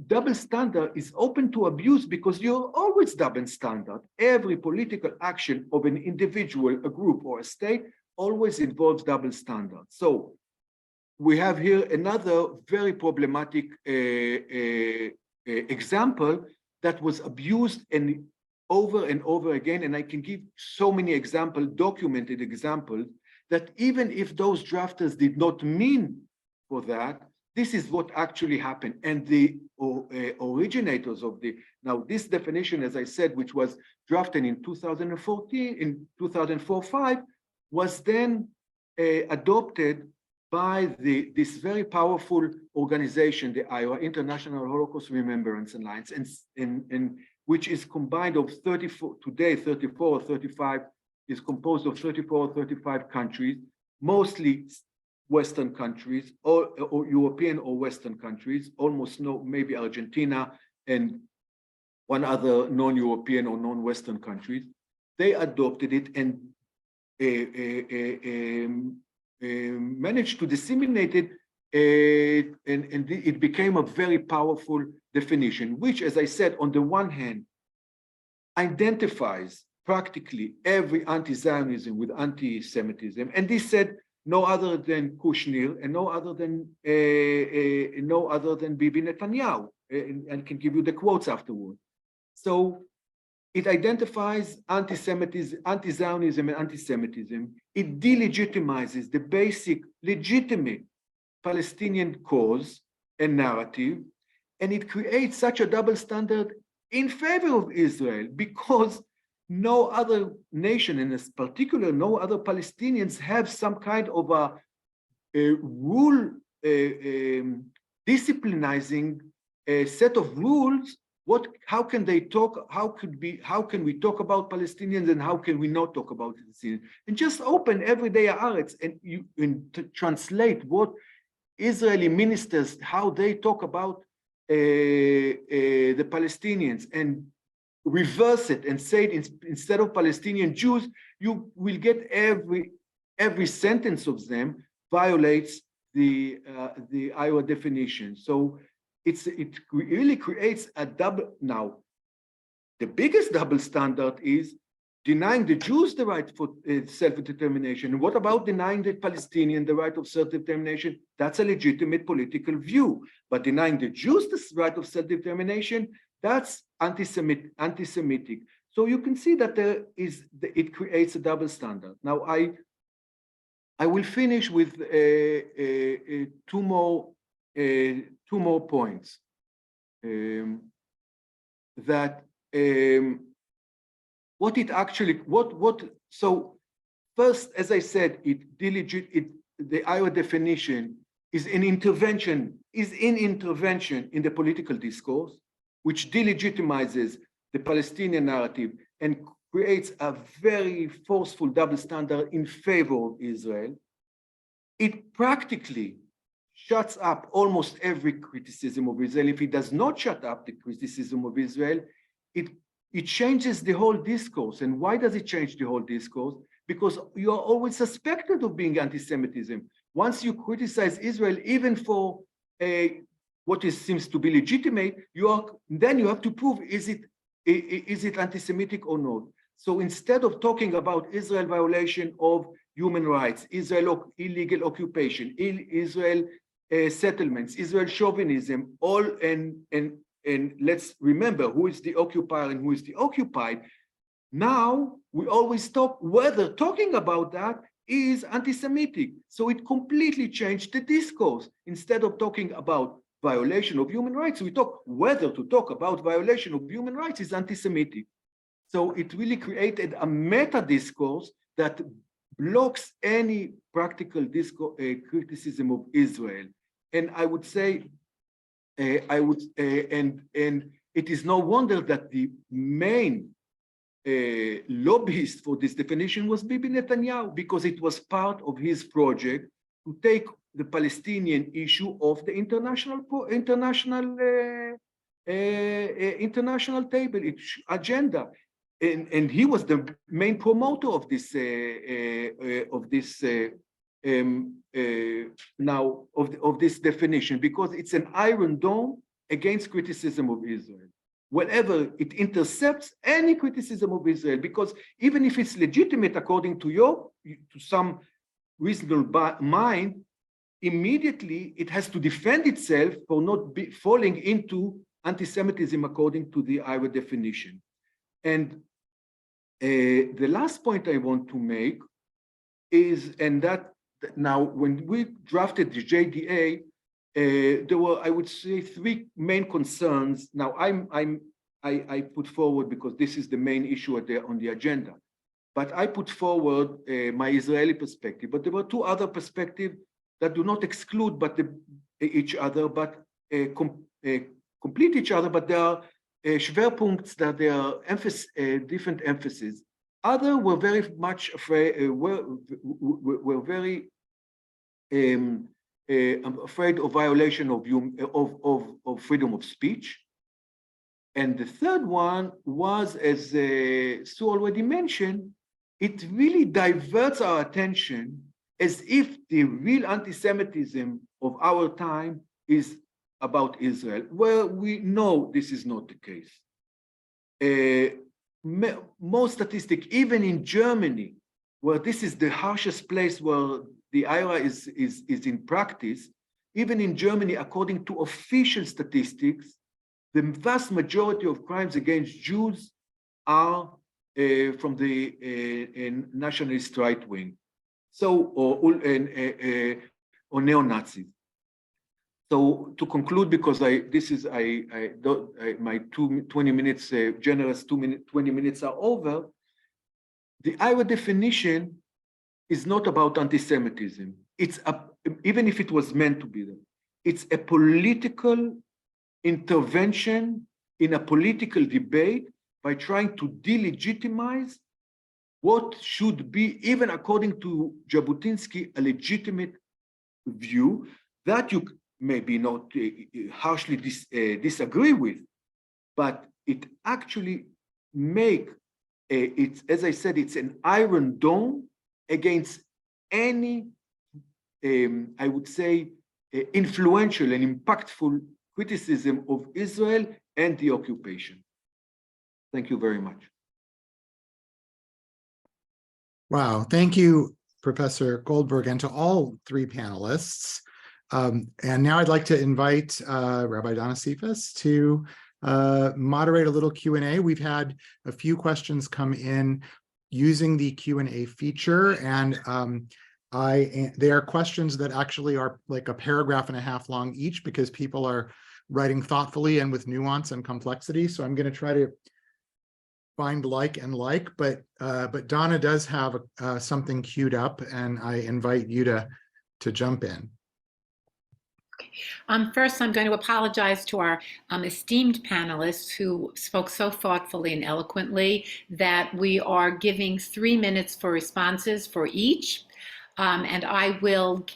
Double standard is open to abuse because you're always double standard. Every political action of an individual, a group, or a state always involves double standard. So we have here another very problematic example that was abused and over again, and I can give so many examples, documented examples, that even if those drafters did not mean for that, this is what actually happened. And the originators of this definition, as I said, which was drafted in 2014, in 2004-5, was then adopted by this very powerful organization, the IHRA, International Holocaust Remembrance Alliance, and which is combined of 34 or 35, is composed of 34 or 35 countries, mostly Western countries, or European or Western countries, almost no, maybe Argentina and one other non-European or non-Western countries. They adopted it and managed to disseminate it, and it became a very powerful definition, which, as I said, on the one hand, identifies practically every anti-Zionism with anti-Semitism, and this said no other than Kushner and no other than Bibi Netanyahu, and I can give you the quotes afterward. So it identifies anti-Semitism, anti-Zionism, and anti-Semitism. It delegitimizes the basic legitimate Palestinian cause and narrative, and it creates such a double standard in favor of Israel because no other nation, and in particular, no other Palestinians have some kind of a rule, disciplinizing a set of rules. How can they talk? How can we talk about Palestinians, and how can we not talk about Palestinians? And just open everyday Haaretz and translate what Israeli ministers, how they talk about the Palestinians, and reverse it and say it instead of Palestinian Jews, you will get every sentence of them violates the IHRA definition. So it really creates a double. Now, the biggest double standard is denying the Jews the right for self-determination. And what about denying the Palestinian the right of self-determination? That's a legitimate political view. But denying the Jews the right of self-determination, that's anti-Semitic. So you can see that it creates a double standard. Now, I will finish with two more points. So first, as I said, the IHRA definition is in intervention in the political discourse, which delegitimizes the Palestinian narrative and creates a very forceful double standard in favor of Israel. It practically shuts up almost every criticism of Israel. If it does not shut up the criticism of Israel, it changes the whole discourse. And why does it change the whole discourse? Because you are always suspected of being anti-Semitism. Once you criticize Israel, even for what seems to be legitimate, then you have to prove, is it anti-Semitic or not? So instead of talking about Israel violation of human rights, Israel illegal occupation, Israel settlements, Israel chauvinism, and let's remember who is the occupier and who is the occupied. Now we always talk whether talking about that is anti-Semitic. So it completely changed the discourse. Instead of talking about violation of human rights, we talk whether to talk about violation of human rights is anti-Semitic. So it really created a meta discourse that blocks any practical criticism of Israel. And I would say, and it is no wonder that the main lobbyist for this definition was Bibi Netanyahu, because it was part of his project to take the Palestinian issue off the international table, agenda. And he was the main promoter of this this definition, because it's an iron dome against criticism of Israel. Whenever it intercepts any criticism of Israel, because even if it's legitimate according to some reasonable mind, immediately it has to defend itself for not falling into anti-Semitism according to the IHRA definition. And the last point I want to make is, and that now when we drafted the JDA, there were, I would say, three main concerns. Now I put forward, because this is the main issue on the agenda, but I put forward my Israeli perspective. But there were two other perspectives that do not exclude each other, but complete each other. But there are Schwerpunkts that there are different emphases. Others were very much afraid, were very afraid of violation of freedom of speech. And the third one was, as Sue already mentioned, it really diverts our attention as if the real anti-Semitism of our time is about Israel, where we know this is not the case. Most statistics, even in Germany, where this is the harshest place where the IHRA is in practice, even in Germany, according to official statistics, the vast majority of crimes against Jews are from the nationalist right wing, or neo-Nazis. So to conclude, because my 20 minutes, generous 20 minutes are over, the IHRA definition is not about anti-Semitism. Even if it was meant to be there, it's a political intervention in a political debate by trying to delegitimize what should be, even according to Jabotinsky, a legitimate view that you maybe not harshly disagree with, but it actually as I said, it's an iron dome against any, I would say, influential and impactful criticism of Israel and the occupation. Thank you very much. Wow, thank you, Professor Goldberg, and to all three panelists. And now I'd like to invite Rabbi Donna Cephas to moderate a little Q&A. We've had a few questions come in using the Q&A feature, and They are questions that actually are like a paragraph and a half long each, because people are writing thoughtfully and with nuance and complexity. So I'm going to try to find like and like, but Donna does have something queued up, and I invite you to jump in. First, I'm going to apologize to our esteemed panelists who spoke so thoughtfully and eloquently that we are giving 3 minutes for responses for each. And I will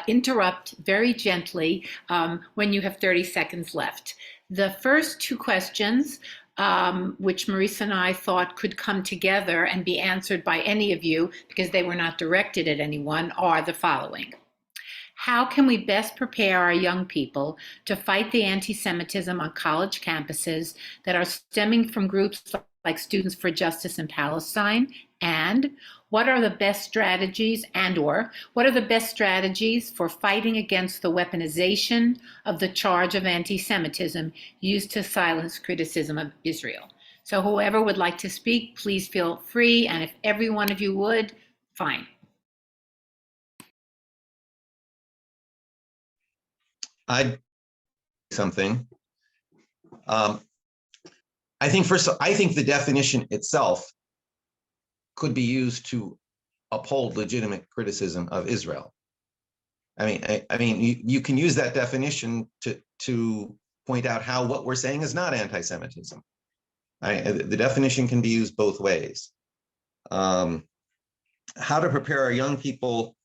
interrupt very gently when you have 30 seconds left. The first 2 questions, which Marisa and I thought could come together and be answered by any of you because they were not directed at anyone, are the following. How can we best prepare our young people to fight the anti-Semitism on college campuses that are stemming from groups like Students for Justice in Palestine? And what are the best strategies what are the best strategies for fighting against the weaponization of the charge of anti-Semitism used to silence criticism of Israel? So whoever would like to speak, please feel free. And if every one of you would, fine. I something. I think the definition itself could be used to uphold legitimate criticism of Israel. I mean, you can use that definition to point out how what we're saying is not anti-Semitism. The definition can be used both ways. How to prepare our young people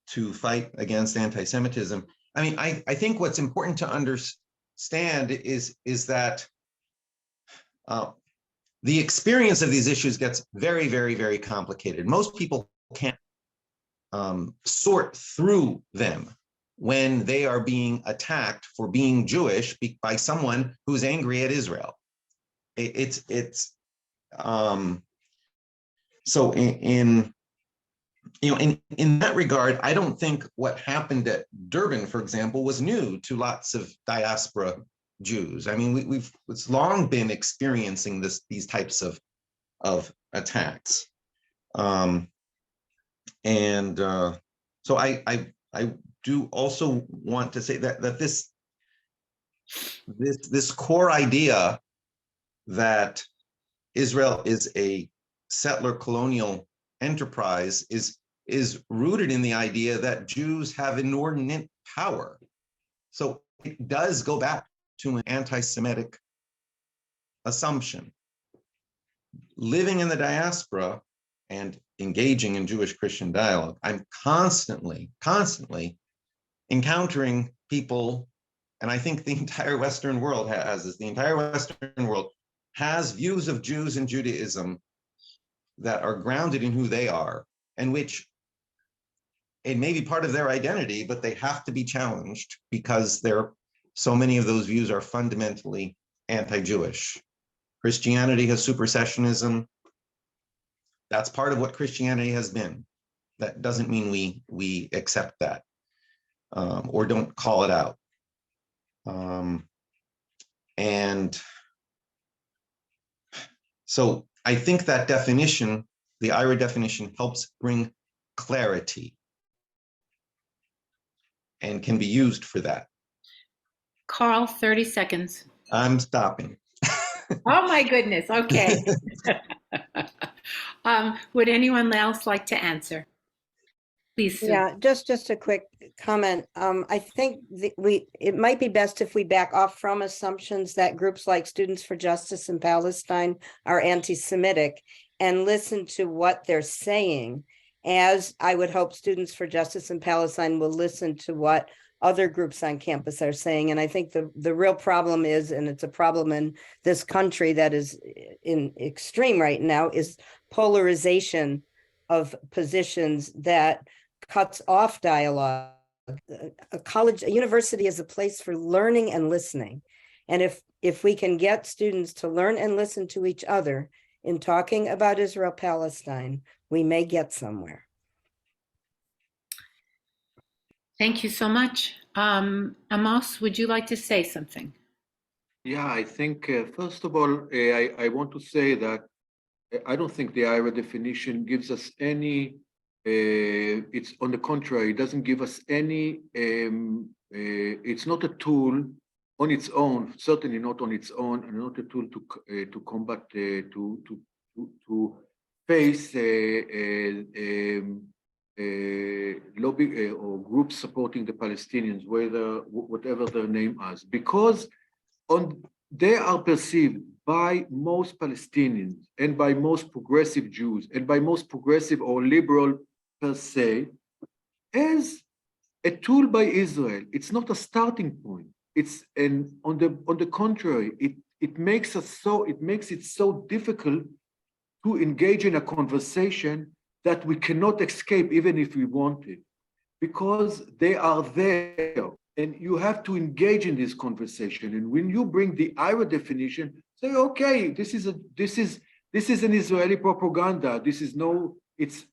to fight against anti-Semitism. I mean, I think what's important to understand is that the experience of these issues gets very, very, very complicated. Most people can't sort through them when they are being attacked for being Jewish by someone who's angry at Israel. So in that regard, I don't think what happened at Durban, for example, was new to lots of diaspora Jews. I mean, it's long been experiencing these types of attacks, so I do also want to say that this core idea that Israel is a settler colonial enterprise is rooted in the idea that Jews have inordinate power. So it does go back to an anti-Semitic assumption. Living in the diaspora and engaging in Jewish-Christian dialogue, I'm constantly encountering people, and I think the entire Western world has this. The entire Western world has views of Jews and Judaism that are grounded in who they are, and which it may be part of their identity, but they have to be challenged because so many of those views are fundamentally anti-Jewish. Christianity has supersessionism. That's part of what Christianity has been. That doesn't mean we accept that or don't call it out. And so I think that definition, the IHRA definition, helps bring clarity and can be used for that. Carl, 30 seconds. I'm stopping. Oh my goodness, okay. Would anyone else like to answer? Please, Sue. Yeah, just a quick comment. I think it might be best if we back off from assumptions that groups like Students for Justice in Palestine are anti-Semitic and listen to what they're saying, as I would hope Students for Justice in Palestine will listen to what other groups on campus are saying. And I think the real problem is, and it's a problem in this country that is in extreme right now, is polarization of positions that cuts off dialogue. A university is a place for learning and listening. And if we can get students to learn and listen to each other in talking about Israel-Palestine, we may get somewhere. Thank you so much. Amos, would you like to say something? Yeah, I think, first of all, I want to say that I don't think the IHRA definition gives us any, it's on the contrary, it doesn't give us any, it's not a tool on its own, certainly not on its own, and not a tool to combat, to face lobby or groups supporting the Palestinians, whatever their name is, because they are perceived by most Palestinians and by most progressive Jews and by most progressive or liberal per se as a tool by Israel. It's not a starting point. And on the contrary, it makes it so difficult to engage in a conversation that we cannot escape even if we wanted, because they are there. And you have to engage in this conversation. And when you bring the IHRA definition, say, okay, this is an Israeli propaganda.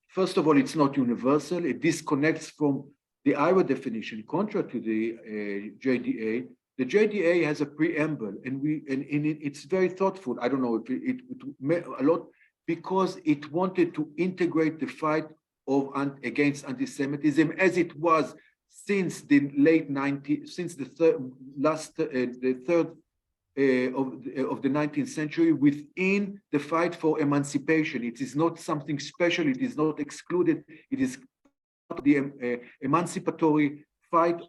First of all, it's not universal. It disconnects from the IHRA definition, contrary to the JDA. The JDA has a preamble, and it's very thoughtful. I don't know if it a lot, because it wanted to integrate the fight against anti-Semitism as it was since the late 90s, since the third of the 19th century, within the fight for emancipation. It is not something special. It is not excluded. It is the emancipatory fight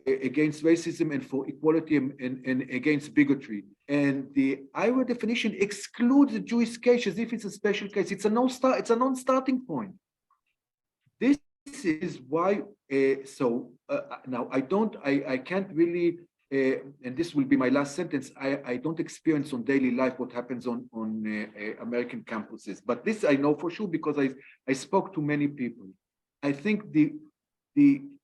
against racism and for equality and against bigotry. And the IHRA definition excludes the Jewish case as if it's a special case. It's a non-starting point. This is why. Now I can't really, and this will be my last sentence. I don't experience on daily life what happens on American campuses, but this I know for sure because I spoke to many people. I think the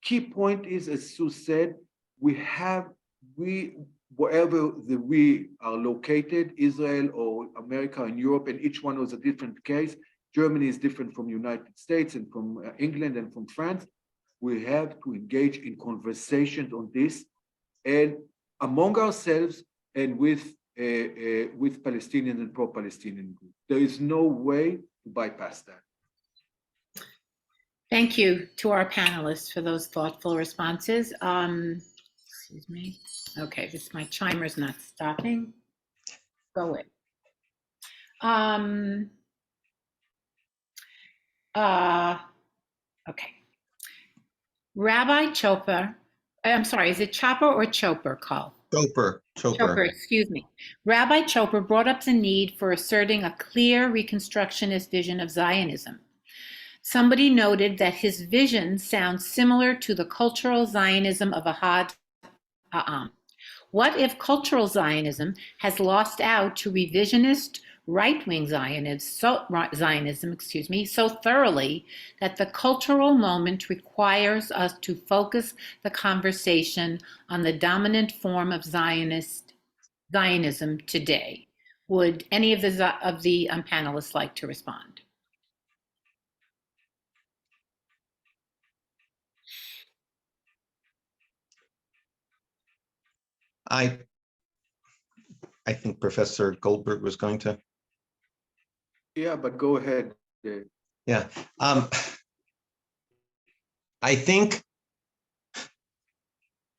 key point is, as Sue said, wherever we are located, Israel or America and Europe, and each one was a different case. Germany is different from United States and from England and from France. We have to engage in conversations on this, and among ourselves and with Palestinian and pro-Palestinian groups. There is no way to bypass that. Thank you to our panelists for those thoughtful responses. Excuse me. Okay, my chimer's not stopping. Go away. Okay. Rabbi Chopper, I'm sorry, is it Chopper or Choper, Carl? Choper, excuse me. Rabbi Chopper brought up the need for asserting a clear Reconstructionist vision of Zionism. Somebody noted that his vision sounds similar to the cultural Zionism of Ahad Ha'am. What if cultural Zionism has lost out to revisionist right-wing Zionism, so thoroughly that the cultural moment requires us to focus the conversation on the dominant form of Zionism today? Would any of the panelists like to respond? I think Professor Goldberg was going to. Yeah, but go ahead. Yeah, I think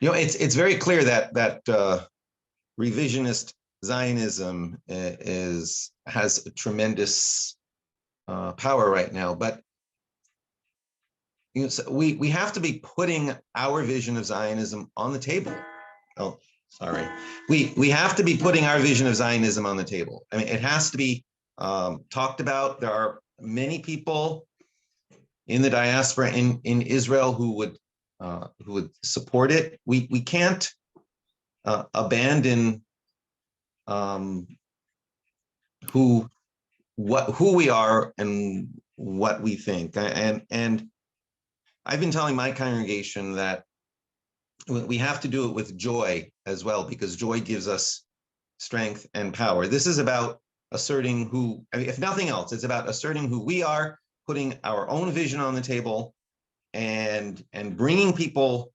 it's very clear that revisionist Zionism has a tremendous power right now, but so we have to be putting our vision of Zionism on the table. Oh, sorry. We have to be putting our vision of Zionism on the table. I mean, it has to be talked about. There are many people in the diaspora in Israel who would support it. We can't abandon who we are and what we think. And I've been telling my congregation that we have to do it with joy as well, because joy gives us strength and power. This is about asserting if nothing else, it's about asserting who we are, putting our own vision on the table, and bringing people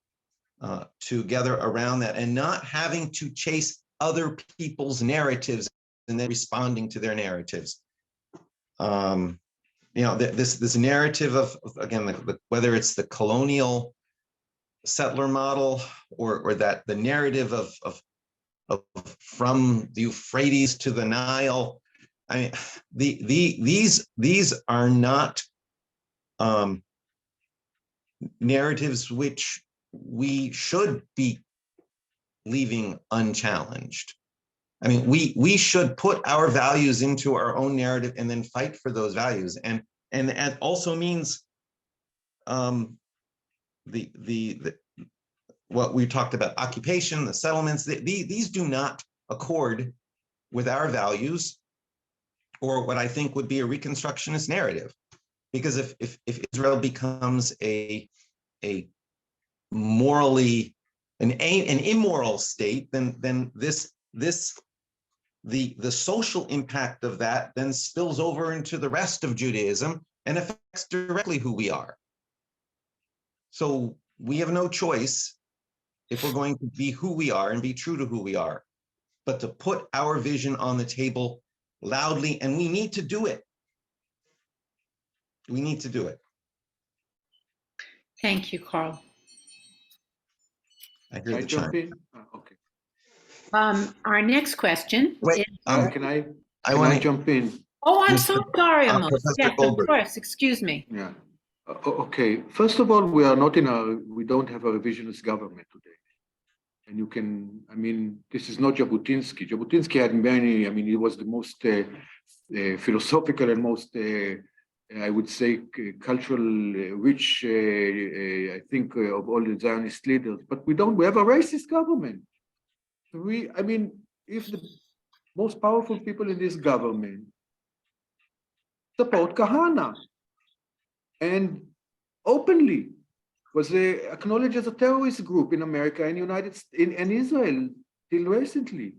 together around that, and not having to chase other people's narratives and then responding to their narratives. this narrative of again, whether it's the colonial settler model or that the narrative of from the Euphrates to the Nile. I mean, these are not narratives which we should be leaving unchallenged. I mean, we should put our values into our own narrative and then fight for those values. And that also means what we talked about, occupation, the settlements, these do not accord with our values or what I think would be a Reconstructionist narrative. Because if Israel becomes an immoral state, then the social impact of that then spills over into the rest of Judaism and affects directly who we are. So we have no choice, if we're going to be who we are and be true to who we are, but to put our vision on the table loudly, and we need to do it. We need to do it. Thank you, Carl. I hear I the jump chime. in? Okay. Our next question Wait, is, Can I want to jump in? oh, I'm so sorry, Amos. Professor Yes, Goldberg. of course, excuse me. Yeah. Okay. First of all, we don't have a revisionist government today. And you can, I mean, this is not Jabotinsky. Jabotinsky had many, I mean, he was the most philosophical and most, I would say, cultural rich, I think, of all the Zionist leaders. But we have a racist government. I mean, if the most powerful people in this government support Kahana and openly was acknowledged as a terrorist group in America and in Israel till recently,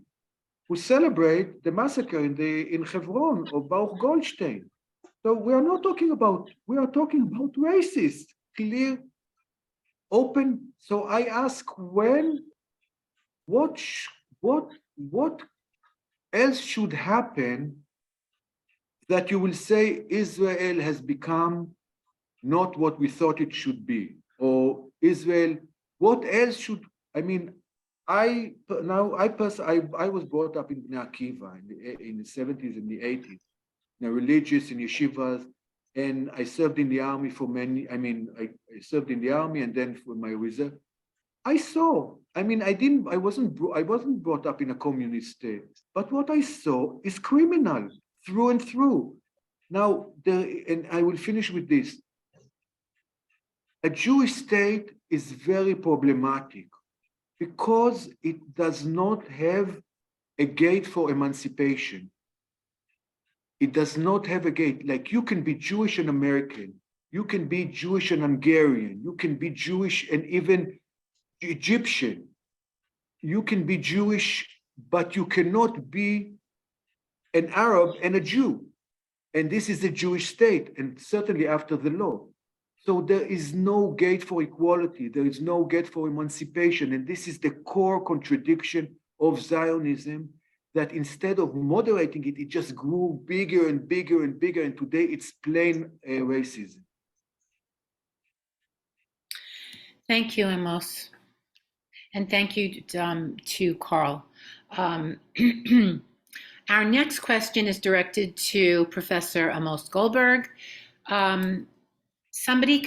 who celebrate the massacre in Hebron of Baruch Goldstein. So we are talking about racist, clear, open. So I ask, what else should happen that you will say Israel has become not what we thought it should be? Or Israel, what else should, I mean, I was brought up in Bnei Akiva in the 70s and the 80s, religious in yeshivas, and I served in the army for many, I served in the army and then for my reserve. I saw, I wasn't brought up in a communist state, but what I saw is criminal through and through. Now, and I will finish with this. A Jewish state is very problematic because it does not have a gate for emancipation. It does not have a gate. Like, you can be Jewish and American, you can be Jewish and Hungarian, you can be Jewish and even Egyptian. You can be Jewish, but you cannot be an Arab and a Jew. And this is a Jewish state, and certainly after the law. So there is no gate for equality. There is no gate for emancipation. And this is the core contradiction of Zionism, that instead of moderating it, it just grew bigger and bigger and bigger. And today it's plain racism. Thank you, Amos. And thank you to Carl. Our next question is directed to Professor Amos Goldberg. Somebody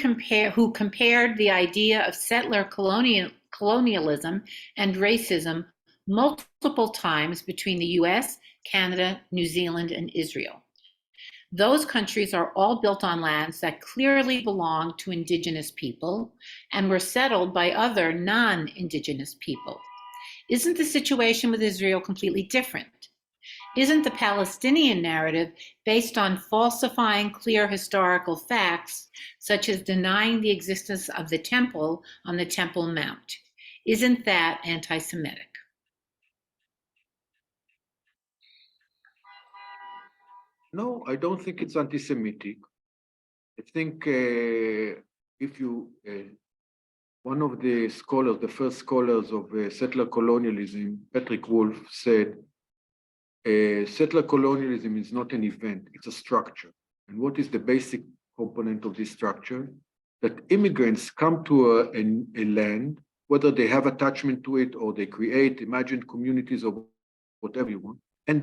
who compared the idea of settler colonialism and racism multiple times between the US, Canada, New Zealand, and Israel. Those countries are all built on lands that clearly belong to indigenous people and were settled by other non-indigenous people. Isn't the situation with Israel completely different? Isn't the Palestinian narrative based on falsifying clear historical facts, such as denying the existence of the temple on the Temple Mount? Isn't that anti-Semitic? No, I don't think it's anti-Semitic. I think one of the scholars, the first scholars of settler colonialism, Patrick Wolf, said, settler colonialism is not an event, it's a structure. And what is the basic component of this structure? That immigrants come to a land, whether they have attachment to it or they create imagined communities or whatever you want, and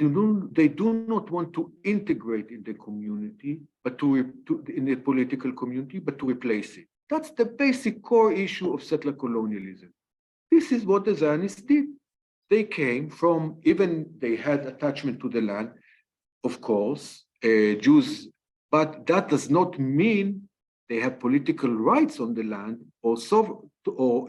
they do not want to integrate in the community, but in the political community, but to replace it. That's the basic core issue of settler colonialism. This is what the Zionists did. They came from, even they had attachment to the land, of course, Jews, but that does not mean they have political rights on the land or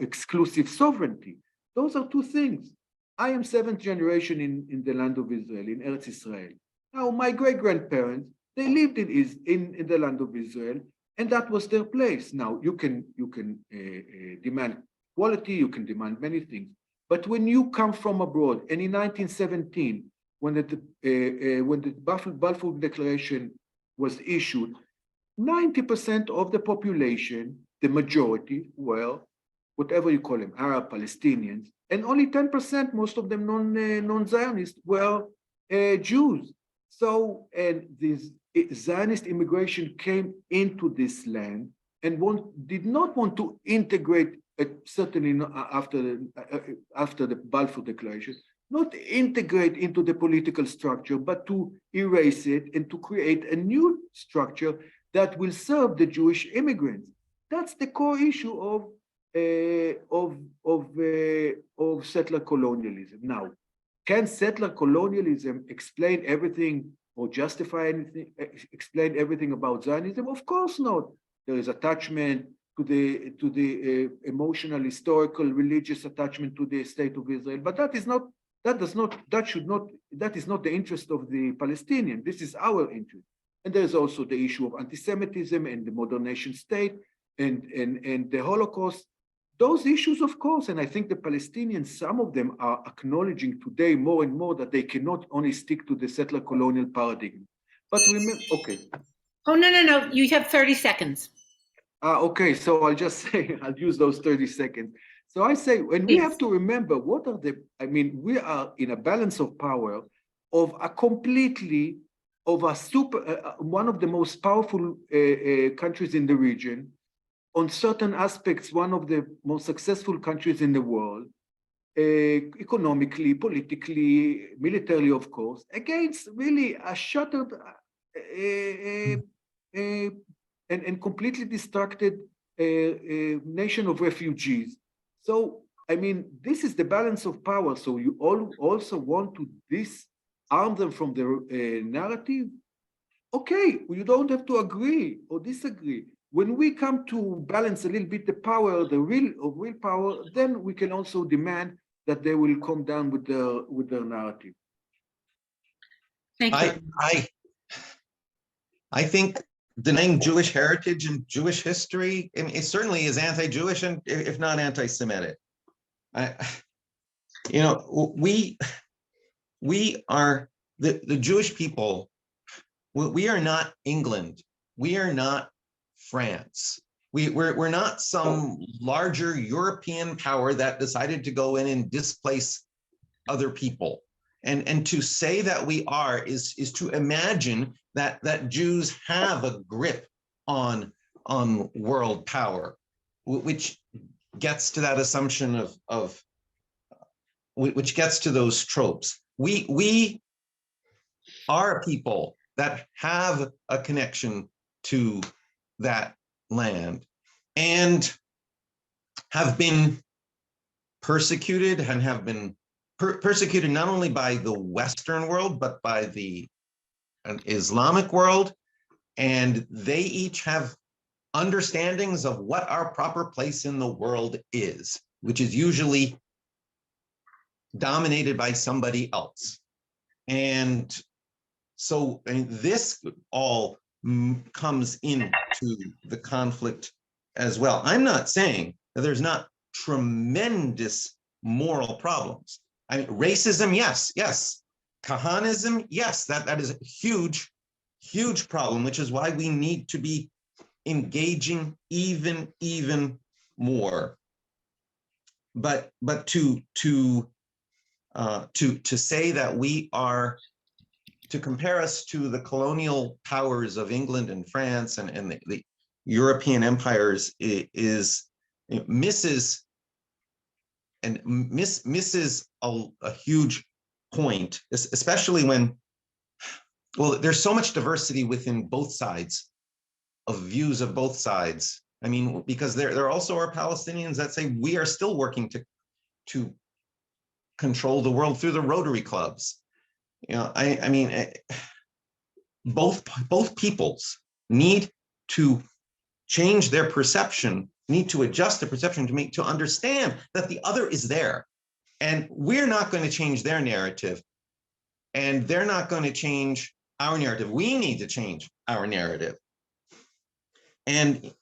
exclusive sovereignty. Those are two things. I am seventh generation in the land of Israel, in Eretz Israel. Now, my great-grandparents, they lived in the land of Israel, and that was their place. Now, you can demand quality, you can demand many things. But when you come from abroad, and in 1917, when the Balfour Declaration was issued, 90% of the population, the majority, well, whatever you call them, Arab, Palestinians, and only 10%, most of them non-Zionist, were Jews. So, and this Zionist immigration came into this land and did not want to integrate, certainly after the Balfour Declaration, not integrate into the political structure, but to erase it and to create a new structure that will serve the Jewish immigrants. That's the core issue of settler colonialism. Now, can settler colonialism explain everything or justify anything, explain everything about Zionism? Of course not. There is attachment to the emotional, historical, religious attachment to the state of Israel, but that is not the interest of the Palestinian. This is our interest. And there's also the issue of antisemitism and the modern nation state and the Holocaust. Those issues, of course, and I think the Palestinians, some of them are acknowledging today more and more that they cannot only stick to the settler colonial paradigm. But remember, okay. Oh, no. You have 30 seconds. Okay, so I'll just say, I'll use those 30 seconds. So I say, when we have to remember we are in a balance of power of one of the most powerful countries in the region, on certain aspects, one of the most successful countries in the world, economically, politically, militarily, of course, against really a shattered and completely distracted nation of refugees. So, this is the balance of power. So you also want to disarm them from the narrative? Okay, you don't have to agree or disagree. When we come to balance a little bit the power, the real power, then we can also demand that they will come down with their narrative. Thank you. I think denying Jewish heritage and Jewish history, it certainly is anti-Jewish and if not anti-Semitic. We are the Jewish people. We are not England. We are not France. We're not some larger European power that decided to go in and displace other people. And to say that we are is to imagine that Jews have a grip on world power, which gets to that assumption of which gets to those tropes. We are a people that have a connection to that land and have been persecuted and have been persecuted not only by the Western world, but by the Islamic world. And they each have understandings of what our proper place in the world is, which is usually dominated by somebody else. And so this all comes into the conflict as well. I'm not saying that there's not tremendous moral problems. Racism, yes. Kahanism, yes, that is a huge problem, which is why we need to be engaging even more. But to say that we are to compare us to the colonial powers of England and France and the European empires misses a huge point, especially when, well, there's so much diversity within both sides, of views of both sides. I mean, because there also are Palestinians that say we are still working to control the world through the Rotary clubs. You know, I mean, both peoples need to change their perception, need to adjust the perception to understand that the other is there, and we're not going to change their narrative, and they're not going to change our narrative. We need to change our narrative. And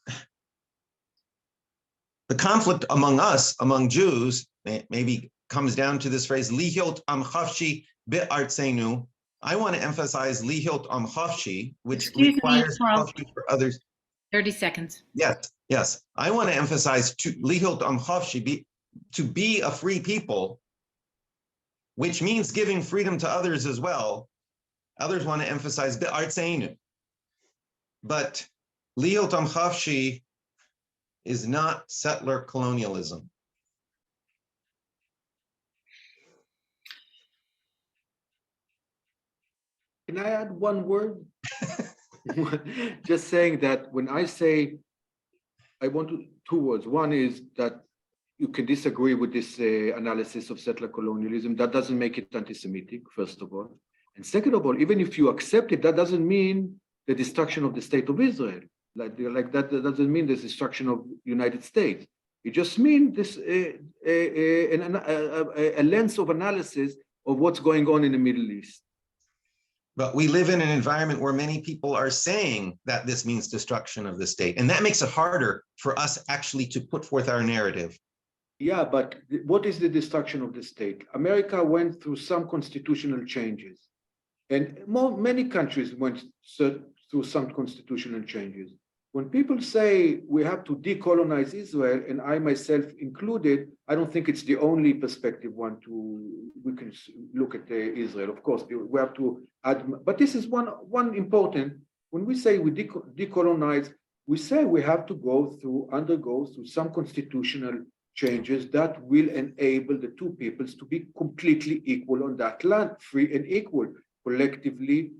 the conflict among us, among Jews, maybe comes down to this phrase, Lihiot am chafshi be'artzenu. I want to emphasize Lihiot am chafshi, which requires chafshi for others. 30 seconds. Yes. I want to emphasize Lihiot am chafshi, to be a free people, which means giving freedom to others as well. Others want to emphasize be'artzenu. But Lihiot am chafshi is not settler colonialism. Can I add one word? Just saying that when I say, I want two words. One is that you can disagree with this analysis of settler colonialism. That doesn't make it anti-Semitic, first of all. And second of all, even if you accept it, that doesn't mean the destruction of the state of Israel. Like that doesn't mean the destruction of the United States. It just means this a lens of analysis of what's going on in the Middle East. But we live in an environment where many people are saying that this means destruction of the state. And that makes it harder for us actually to put forth our narrative. Yeah, but what is the destruction of the state? America went through some constitutional changes. And many countries went through some constitutional changes. When people say we have to decolonize Israel, and I myself included, I don't think it's the only perspective we can look at Israel. Of course, we have to add, but this is one important. When we say we decolonize, we say we have to undergo through some constitutional changes that will enable the two peoples to be completely equal on that land, free and equal, collectively,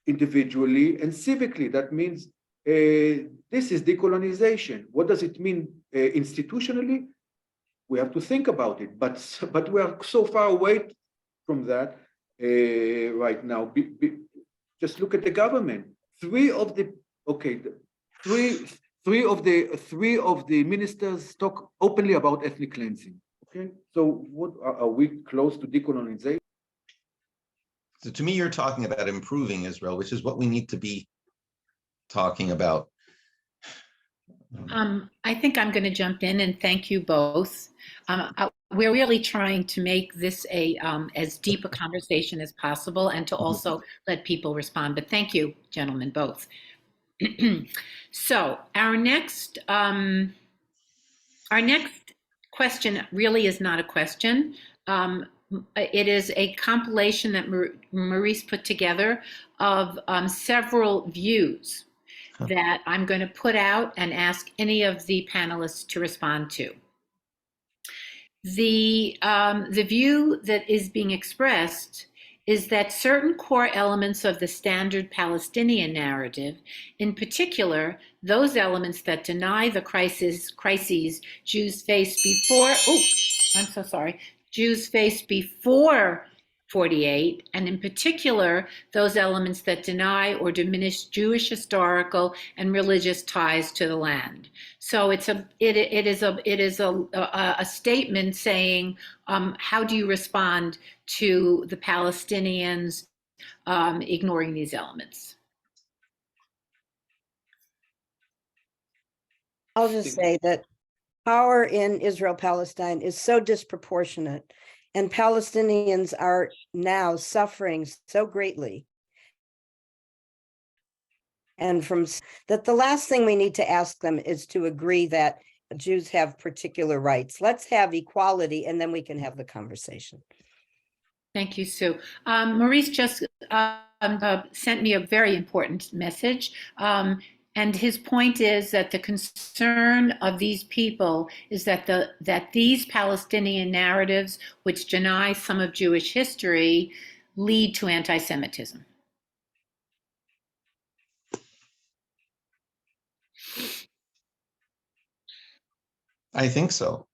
individually, and civically. That means this is decolonization. What does it mean institutionally? We have to think about it, but we are so far away from that right now. Just look at the government. Three of the ministers talk openly about ethnic cleansing. Okay, so what are we close to decolonization? So to me, you're talking about improving Israel, which is what we need to be talking about. I think I'm going to jump in and thank you both. We're really trying to make this as deep a conversation as possible and to also let people respond. But thank you, gentlemen, both. So our next question really is not a question. It is a compilation that Maurice put together of several views that I'm going to put out and ask any of the panelists to respond to. The view that is being expressed is that certain core elements of the standard Palestinian narrative, in particular, those elements that deny the crises Jews faced before, Jews faced before 48, and in particular, those elements that deny or diminish Jewish historical and religious ties to the land. So it is a statement saying, how do you respond to the Palestinians ignoring these elements? I'll just say that power in Israel-Palestine is so disproportionate, and Palestinians are now suffering so greatly. And that the last thing we need to ask them is to agree that Jews have particular rights. Let's have equality, and then we can have the conversation. Thank you, Sue. Maurice just sent me a very important message. And his point is that the concern of these people is that these Palestinian narratives, which deny some of Jewish history, lead to anti-Semitism. I think so.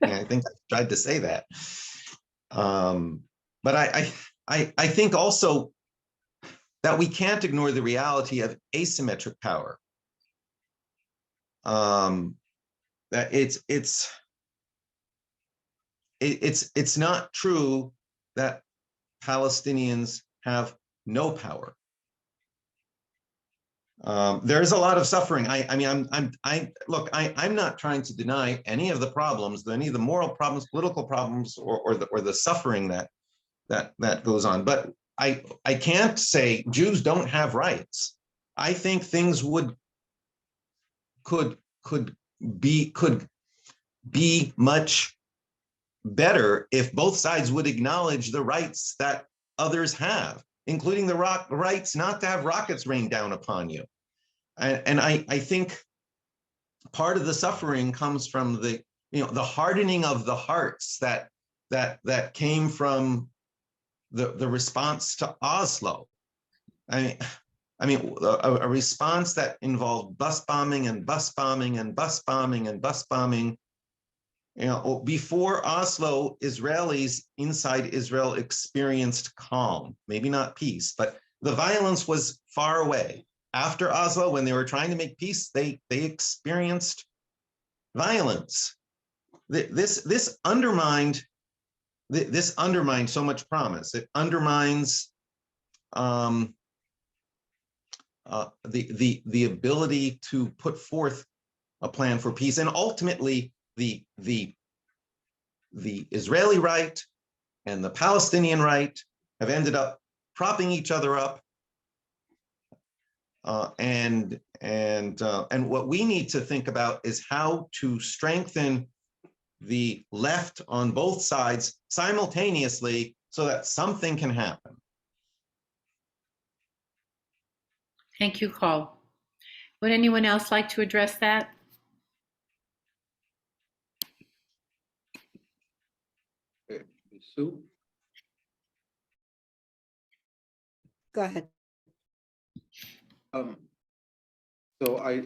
I think I tried to say that. But I think also that we can't ignore the reality of asymmetric power. That it's not true that Palestinians have no power. There's a lot of suffering. I'm not trying to deny any of the problems, any of the moral problems, political problems, or the suffering that goes on. But I can't say Jews don't have rights. I think things could be much better if both sides would acknowledge the rights that others have, including the rights not to have rockets rain down upon you. And I think part of the suffering comes from the hardening of the hearts that came from the response to Oslo. I mean, a response that involved bus bombing and bus bombing and bus bombing and bus bombing. Before Oslo, Israelis inside Israel experienced calm, maybe not peace, but the violence was far away. After Oslo, when they were trying to make peace, they experienced violence. This undermined so much promise. It undermines the ability to put forth a plan for peace, and ultimately the Israeli right and the Palestinian right have ended up propping each other up. And what we need to think about is how to strengthen the left on both sides simultaneously so that something can happen. Thank you, Carl. Would anyone else like to address that? Sue? Go ahead. So I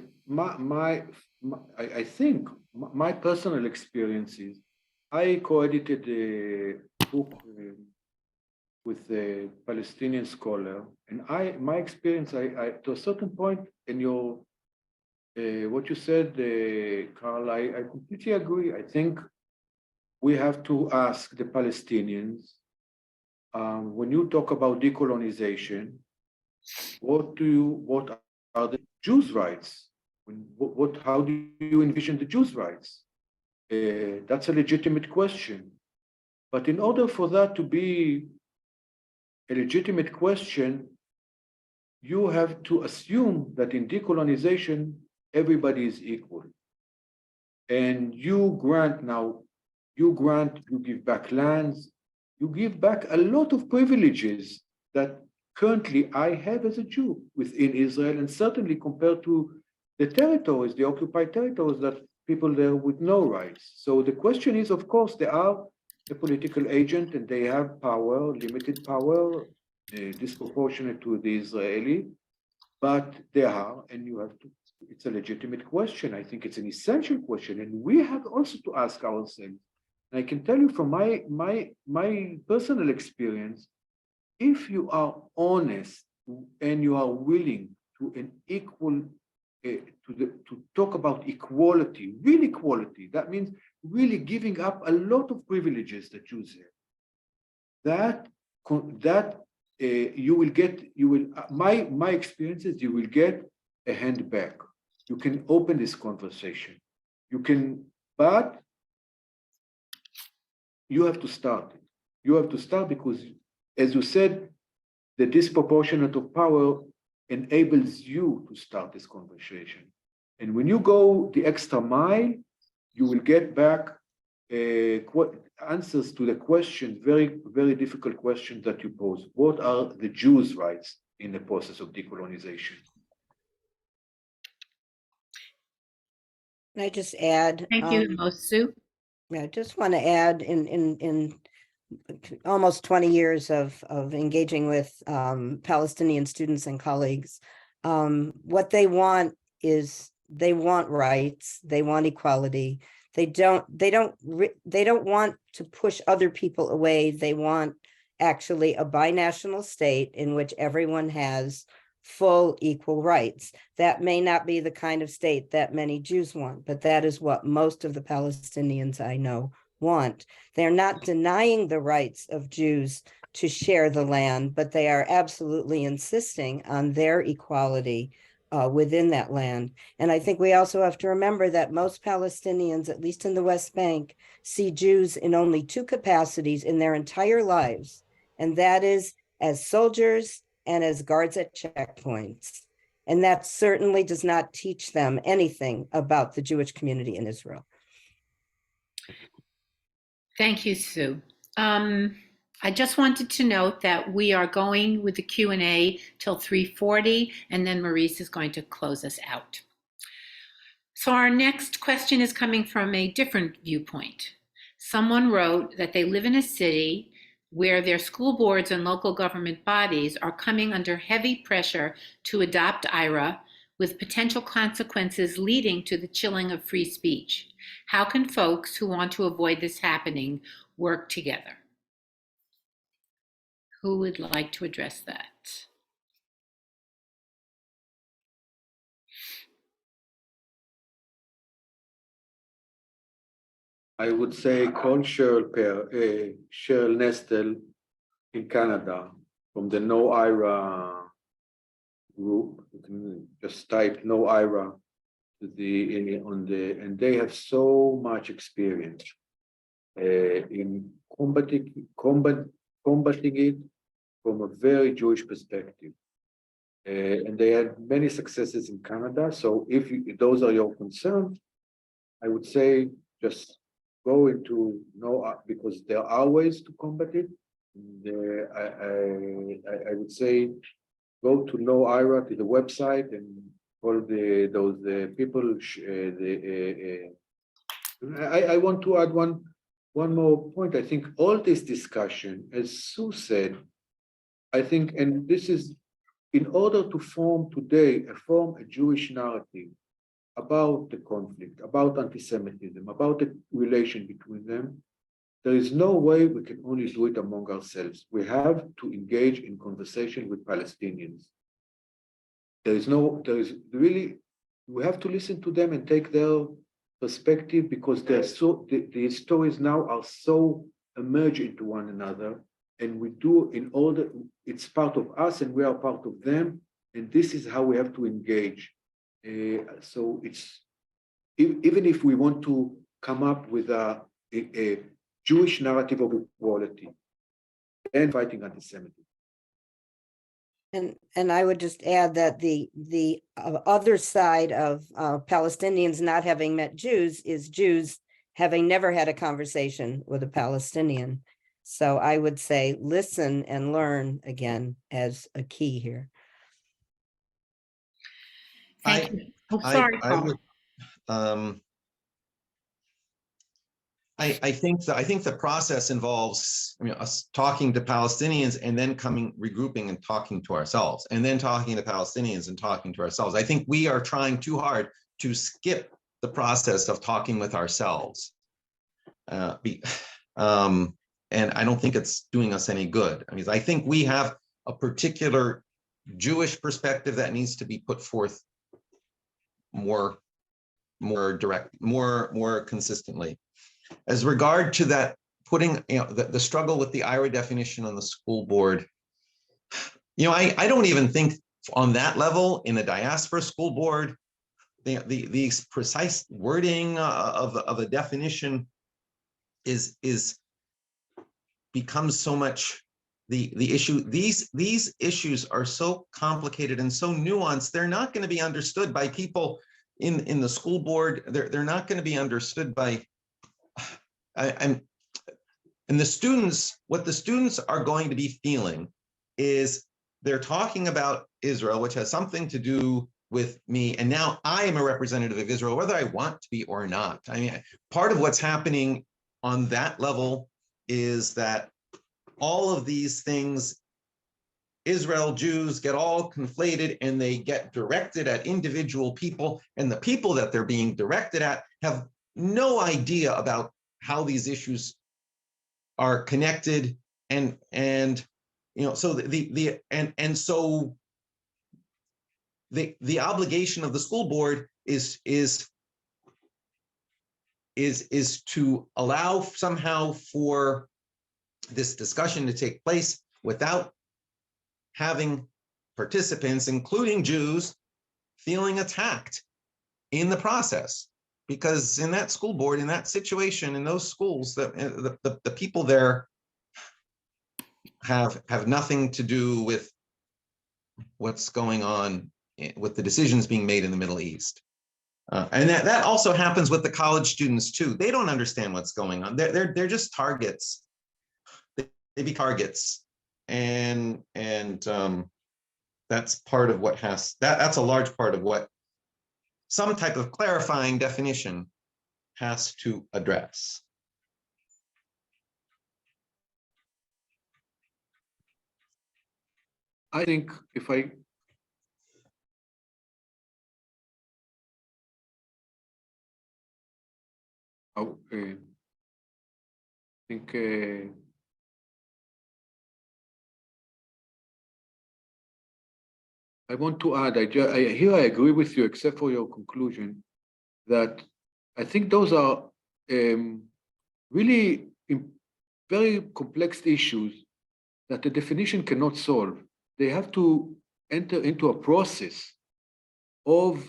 think my personal experiences, I co-edited a book with a Palestinian scholar, and my experience, to a certain point in your what you said, Carl, I completely agree. I think we have to ask the Palestinians, when you talk about decolonization, what are the Jews' rights? How do you envision the Jews' rights? That's a legitimate question. But in order for that to be a legitimate question, you have to assume that in decolonization, everybody is equal. And you give back lands, you give back a lot of privileges that currently I have as a Jew within Israel, and certainly compared to the territories, the occupied territories, that people there with no rights. So the question is, of course, they are a political agent and they have power, limited power, disproportionate to the Israeli, but they are, and you have to, it's a legitimate question. I think it's an essential question, and we have also to ask ourselves. And I can tell you from my personal experience, if you are honest and you are willing to an equal to talk about equality, real equality, that means really giving up a lot of privileges that Jews have. My experience is you will get a hand back. You can open this conversation. You can, but you have to start it. You have to start because, as you said, the disproportionate of power enables you to start this conversation. And when you go the extra mile, you will get back answers to the question, very, very difficult question that you pose. What are the Jews' rights in the process of decolonization? Can I just add? Thank you, Sue. I just want to add in almost 20 years of engaging with Palestinian students and colleagues, what they want is they want rights, they want equality. They don't want to push other people away. They want actually a binational state in which everyone has full equal rights. That may not be the kind of state that many Jews want, but that is what most of the Palestinians I know want. They're not denying the rights of Jews to share the land, but they are absolutely insisting on their equality within that land. And I think we also have to remember that most Palestinians, at least in the West Bank, see Jews in only two capacities in their entire lives, and that is as soldiers and as guards at checkpoints. And that certainly does not teach them anything about the Jewish community in Israel. Thank you, Sue. I just wanted to note that we are going with the Q&A till 3:40, and then Maurice is going to close us out. So our next question is coming from a different viewpoint. Someone wrote that they live in a city where their school boards and local government bodies are coming under heavy pressure to adopt IHRA, with potential consequences leading to the chilling of free speech. How can folks who want to avoid this happening work together? Who would like to address that? I would say call Cheryl Nestel in Canada from the No IHRA group. Just type No IHRA and they have so much experience in combating it from a very Jewish perspective. And they had many successes in Canada. So if those are your concerns, I would say just go into because there are ways to combat it. I would say go to No IHRA, to the website, and all those people. I want to add one more point. I think all this discussion, as Sue said, I think, and this is in order to form a Jewish narrative about the conflict, about anti-Semitism, about the relation between them. There is no way we can only do it among ourselves. We have to engage in conversation with Palestinians. We have to listen to them and take their perspective, because the stories now are so merged into one another, and it's part of us and we are part of them, and this is how we have to engage. So it's, even if we want to come up with a Jewish narrative of equality and fighting anti-Semitism. And I would just add that the other side of Palestinians not having met Jews is Jews having never had a conversation with a Palestinian. So I would say listen and learn again as a key here. Thank you. Oh, sorry, Paul. I think the process involves, us talking to Palestinians and then regrouping and talking to ourselves, and then talking to Palestinians and talking to ourselves. I think we are trying too hard to skip the process of talking with ourselves, and I don't think it's doing us any good. I think we have a particular Jewish perspective that needs to be put forth more direct, more consistently. As regard to that, putting the struggle with the IHRA definition on the school board, I don't even think on that level in a diaspora school board, the precise wording of a definition becomes so much the issue. These issues are so complicated and so nuanced. They're not going to be understood by people in the school board. They're not going to be understood by and the students, what the students are going to be feeling is they're talking about Israel, which has something to do with me. And now I am a representative of Israel, whether I want to be or not. I mean, part of what's happening on that level is that all of these things, Israel, Jews, get all conflated and they get directed at individual people. And the people that they're being directed at have no idea about how these issues are connected. And you know, so the obligation of the school board is to allow somehow for this discussion to take place without having participants, including Jews, feeling attacked in the process. Because in that school board, in that situation, in those schools, the people there have nothing to do with what's going on with the decisions being made in the Middle East. And that also happens with the college students too. They don't understand what's going on. They're just targets. They be targets, and that's part of what that's a large part of what some type of clarifying definition has to address. I think if I think I want to add, here I agree with you, except for your conclusion, that I think those are really very complex issues that the definition cannot solve. They have to enter into a process of,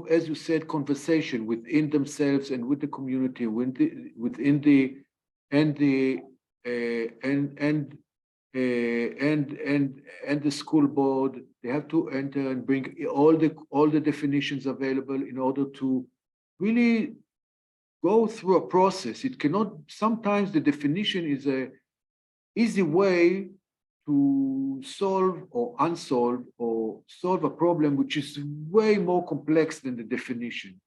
as you said, conversation within themselves and with the community, within the school board. They have to enter and bring all the definitions available in order to really go through a process. It cannot, sometimes the definition is a easy way to solve or unsolve or solve a problem which is way more complex than the definition.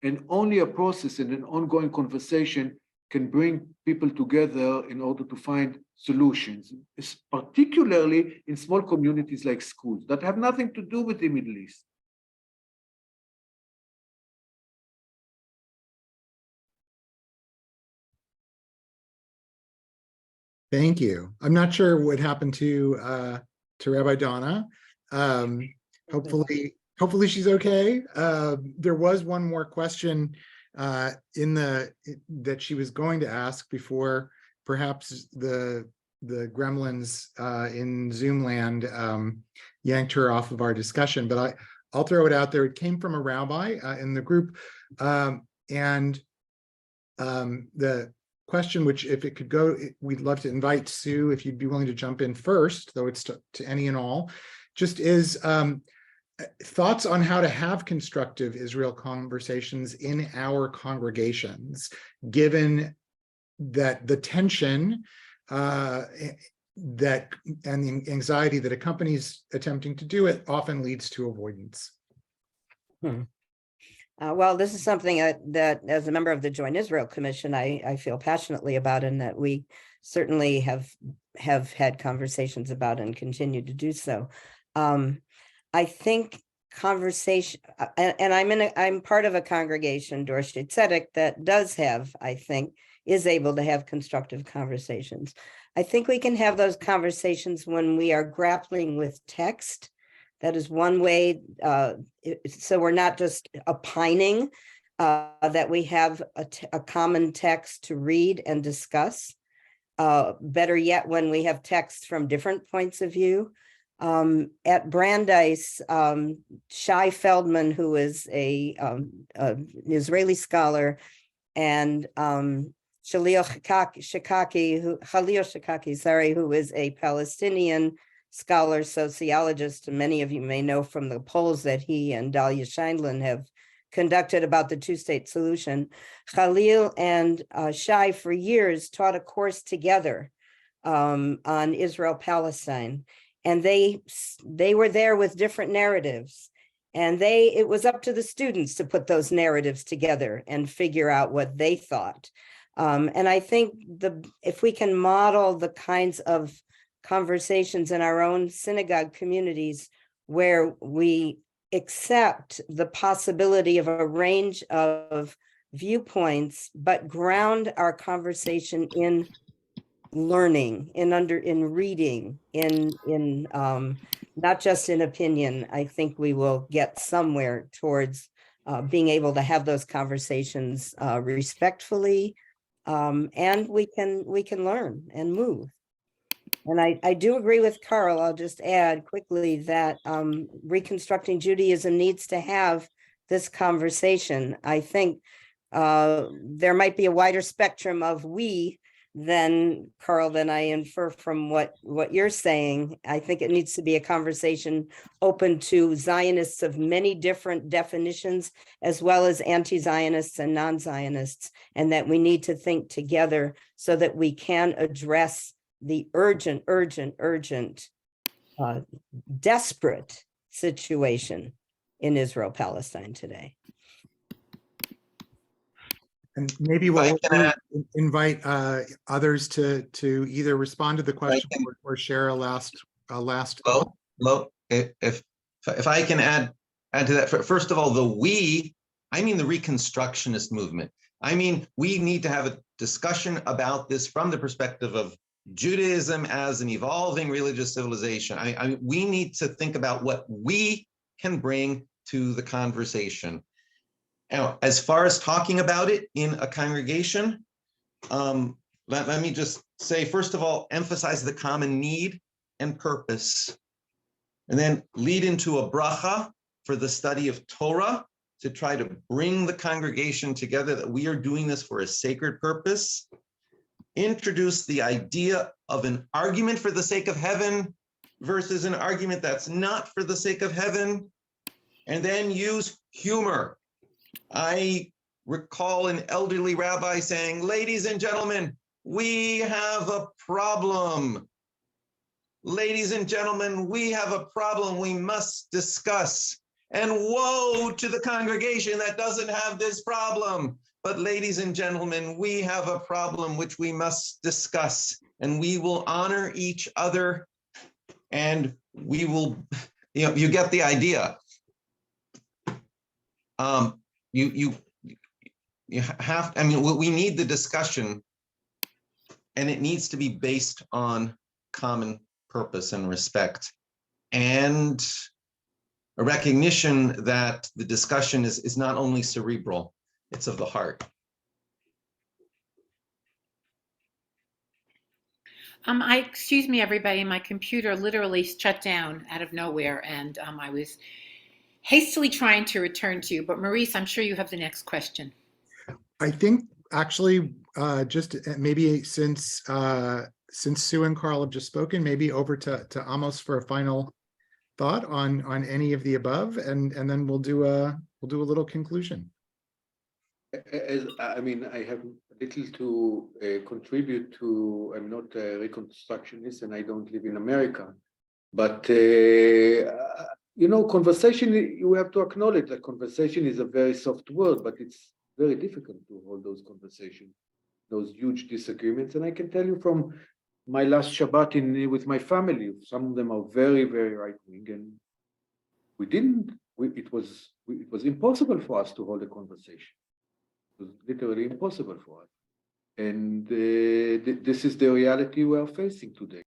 And only a process and an ongoing conversation can bring people together in order to find solutions, particularly in small communities like schools that have nothing to do with the Middle East. Thank you. I'm not sure what happened to Rabbi Donna. Hopefully she's okay. There was one more question that she was going to ask before perhaps the gremlins in Zoom land yanked her off of our discussion, but I'll throw it out there. It came from a rabbi in the group, and the question, which if it could go, we'd love to invite Sue, if you'd be willing to jump in first, though it's to any and all, just is thoughts on how to have constructive Israel conversations in our congregations, given that the tension and the anxiety that accompanies attempting to do it often leads to avoidance. Well, this is something that as a member of the Joint Israel Commission, I feel passionately about, and that we certainly have had conversations about and continue to do so. I think conversation, and I'm part of a congregation, Dorsey Tzedek, that does have, I think, is able to have constructive conversations. I think we can have those conversations when we are grappling with text. That is one way, so we're not just opining, that we have a common text to read and discuss. Better yet, when we have text from different points of view. At Brandeis, Shai Feldman, who is an Israeli scholar, and Khalil Shikaki, who is a Palestinian scholar, sociologist, and many of you may know from the polls that he and Dalia Scheindlin have conducted about the two-state solution. Khalil and Shai for years taught a course together on Israel-Palestine, and they were there with different narratives, and it was up to the students to put those narratives together and figure out what they thought. And I think if we can model the kinds of conversations in our own synagogue communities where we accept the possibility of a range of viewpoints, but ground our conversation in learning, in reading, in not just in opinion, I think we will get somewhere towards being able to have those conversations respectfully, and we can learn and move. And I do agree with Carl. I'll just add quickly that Reconstructing Judaism needs to have this conversation. I think there might be a wider spectrum of we than Carl, than I infer from what you're saying. I think it needs to be a conversation open to Zionists of many different definitions, as well as anti-Zionists and non-Zionists, and that we need to think together so that we can address the urgent, desperate situation in Israel-Palestine today. And maybe we'll invite others to either respond to the question or share a last thought. Well, if I can add to that, first of all, I mean the Reconstructionist movement. I mean, we need to have a discussion about this from the perspective of Judaism as an evolving religious civilization. We need to think about what we can bring to the conversation. Now, as far as talking about it in a congregation, let me just say, first of all, emphasize the common need and purpose, and then lead into a bracha for the study of Torah to try to bring the congregation together, that we are doing this for a sacred purpose. Introduce the idea of an argument for the sake of heaven versus an argument that's not for the sake of heaven, and then use humor. I recall an elderly rabbi saying, "Ladies and gentlemen, we have a problem. Ladies and gentlemen, we have a problem we must discuss. And woe to the congregation that doesn't have this problem. But ladies and gentlemen, we have a problem which we must discuss, and we will honor each other, and we will," you get the idea. You have, we need the discussion, and it needs to be based on common purpose and respect, and a recognition that the discussion is not only cerebral, it's of the heart. Excuse me, everybody, my computer literally shut down out of nowhere, and I was hastily trying to return to you, but Maurice, I'm sure you have the next question. I think actually, just maybe since Sue and Carl have just spoken, maybe over to Amos for a final thought on any of the above, and then we'll do a little conclusion. I have little to contribute to. I'm not a Reconstructionist, and I don't live in America, but conversation, you have to acknowledge that conversation is a very soft word, but it's very difficult to hold those conversations, those huge disagreements. And I can tell you from my last Shabbat with my family, some of them are very, very right-wing, and it was impossible for us to hold a conversation. It was literally impossible for us. And this is the reality we are facing today.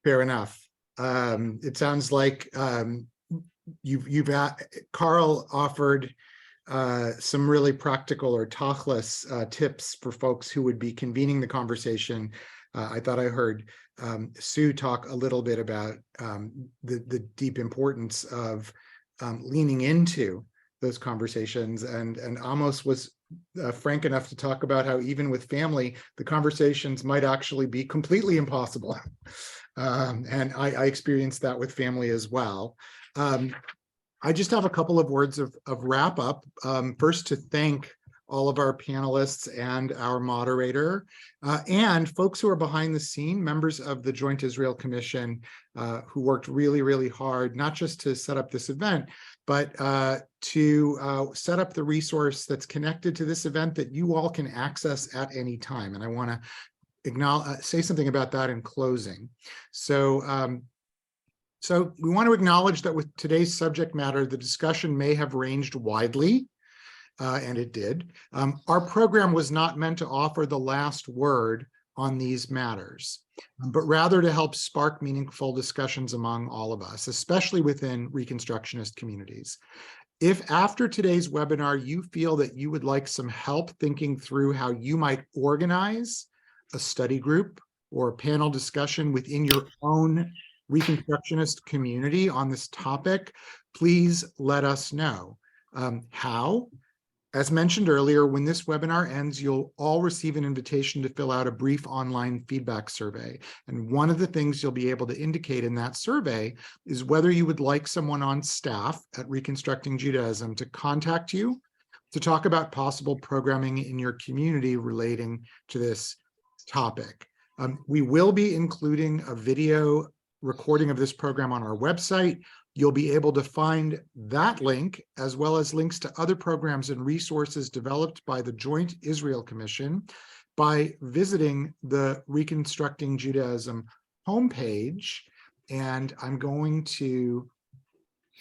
Fair enough. It sounds like Carl offered some really practical or tachlis tips for folks who would be convening the conversation. I thought I heard Sue talk a little bit about the deep importance of leaning into those conversations, and Amos was frank enough to talk about how even with family, the conversations might actually be completely impossible. And I experienced that with family as well. I just have a couple of words of wrap up. First, to thank all of our panelists and our moderator, and folks who are behind the scene, members of the Joint Israel Commission, who worked really, really hard, not just to set up this event, but to set up the resource that's connected to this event that you all can access at any time. And I want to say something about that in closing. So we want to acknowledge that with today's subject matter, the discussion may have ranged widely, and it did. Our program was not meant to offer the last word on these matters, but rather to help spark meaningful discussions among all of us, especially within Reconstructionist communities. If after today's webinar, you feel that you would like some help thinking through how you might organize a study group or a panel discussion within your own Reconstructionist community on this topic, please let us know. How? As mentioned earlier, when this webinar ends, you'll all receive an invitation to fill out a brief online feedback survey. And one of the things you'll be able to indicate in that survey is whether you would like someone on staff at Reconstructing Judaism to contact you to talk about possible programming in your community relating to this topic. We will be including a video recording of this program on our website. You'll be able to find that link, as well as links to other programs and resources developed by the Joint Israel Commission, by visiting the Reconstructing Judaism homepage. And I'm going to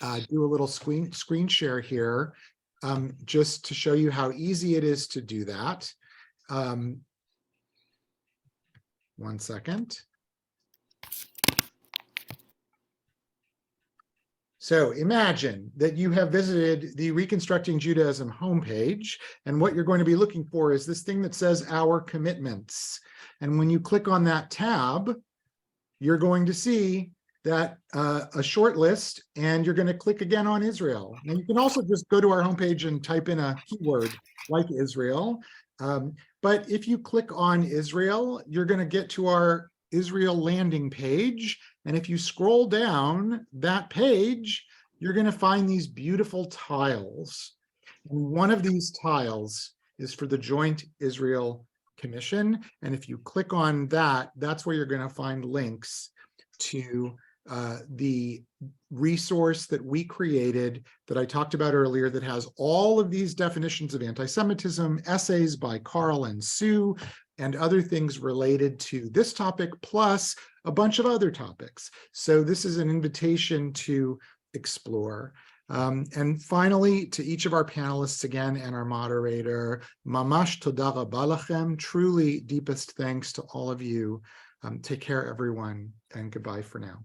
do a little screen share here, just to show you how easy it is to do that. 1 second. So imagine that you have visited the Reconstructing Judaism homepage, and what you're going to be looking for is this thing that says Our Commitments. And when you click on that tab, you're going to see that a short list, and you're going to click again on Israel. And you can also just go to our homepage and type in a keyword like Israel. But if you click on Israel, you're going to get to our Israel landing page. And if you scroll down that page, you're going to find these beautiful tiles. And one of these tiles is for the Joint Israel Commission. And if you click on that, that's where you're going to find links to the resource that we created that I talked about earlier, that has all of these definitions of anti-Semitism, essays by Carl and Sue, and other things related to this topic, plus a bunch of other topics. So this is an invitation to explore. And finally, to each of our panelists again, and our moderator, Mamash Toda Rabba Lachem, truly deepest thanks to all of you. Take care, everyone, and goodbye for now.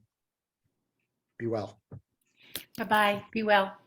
Be well. Bye-bye. Be well.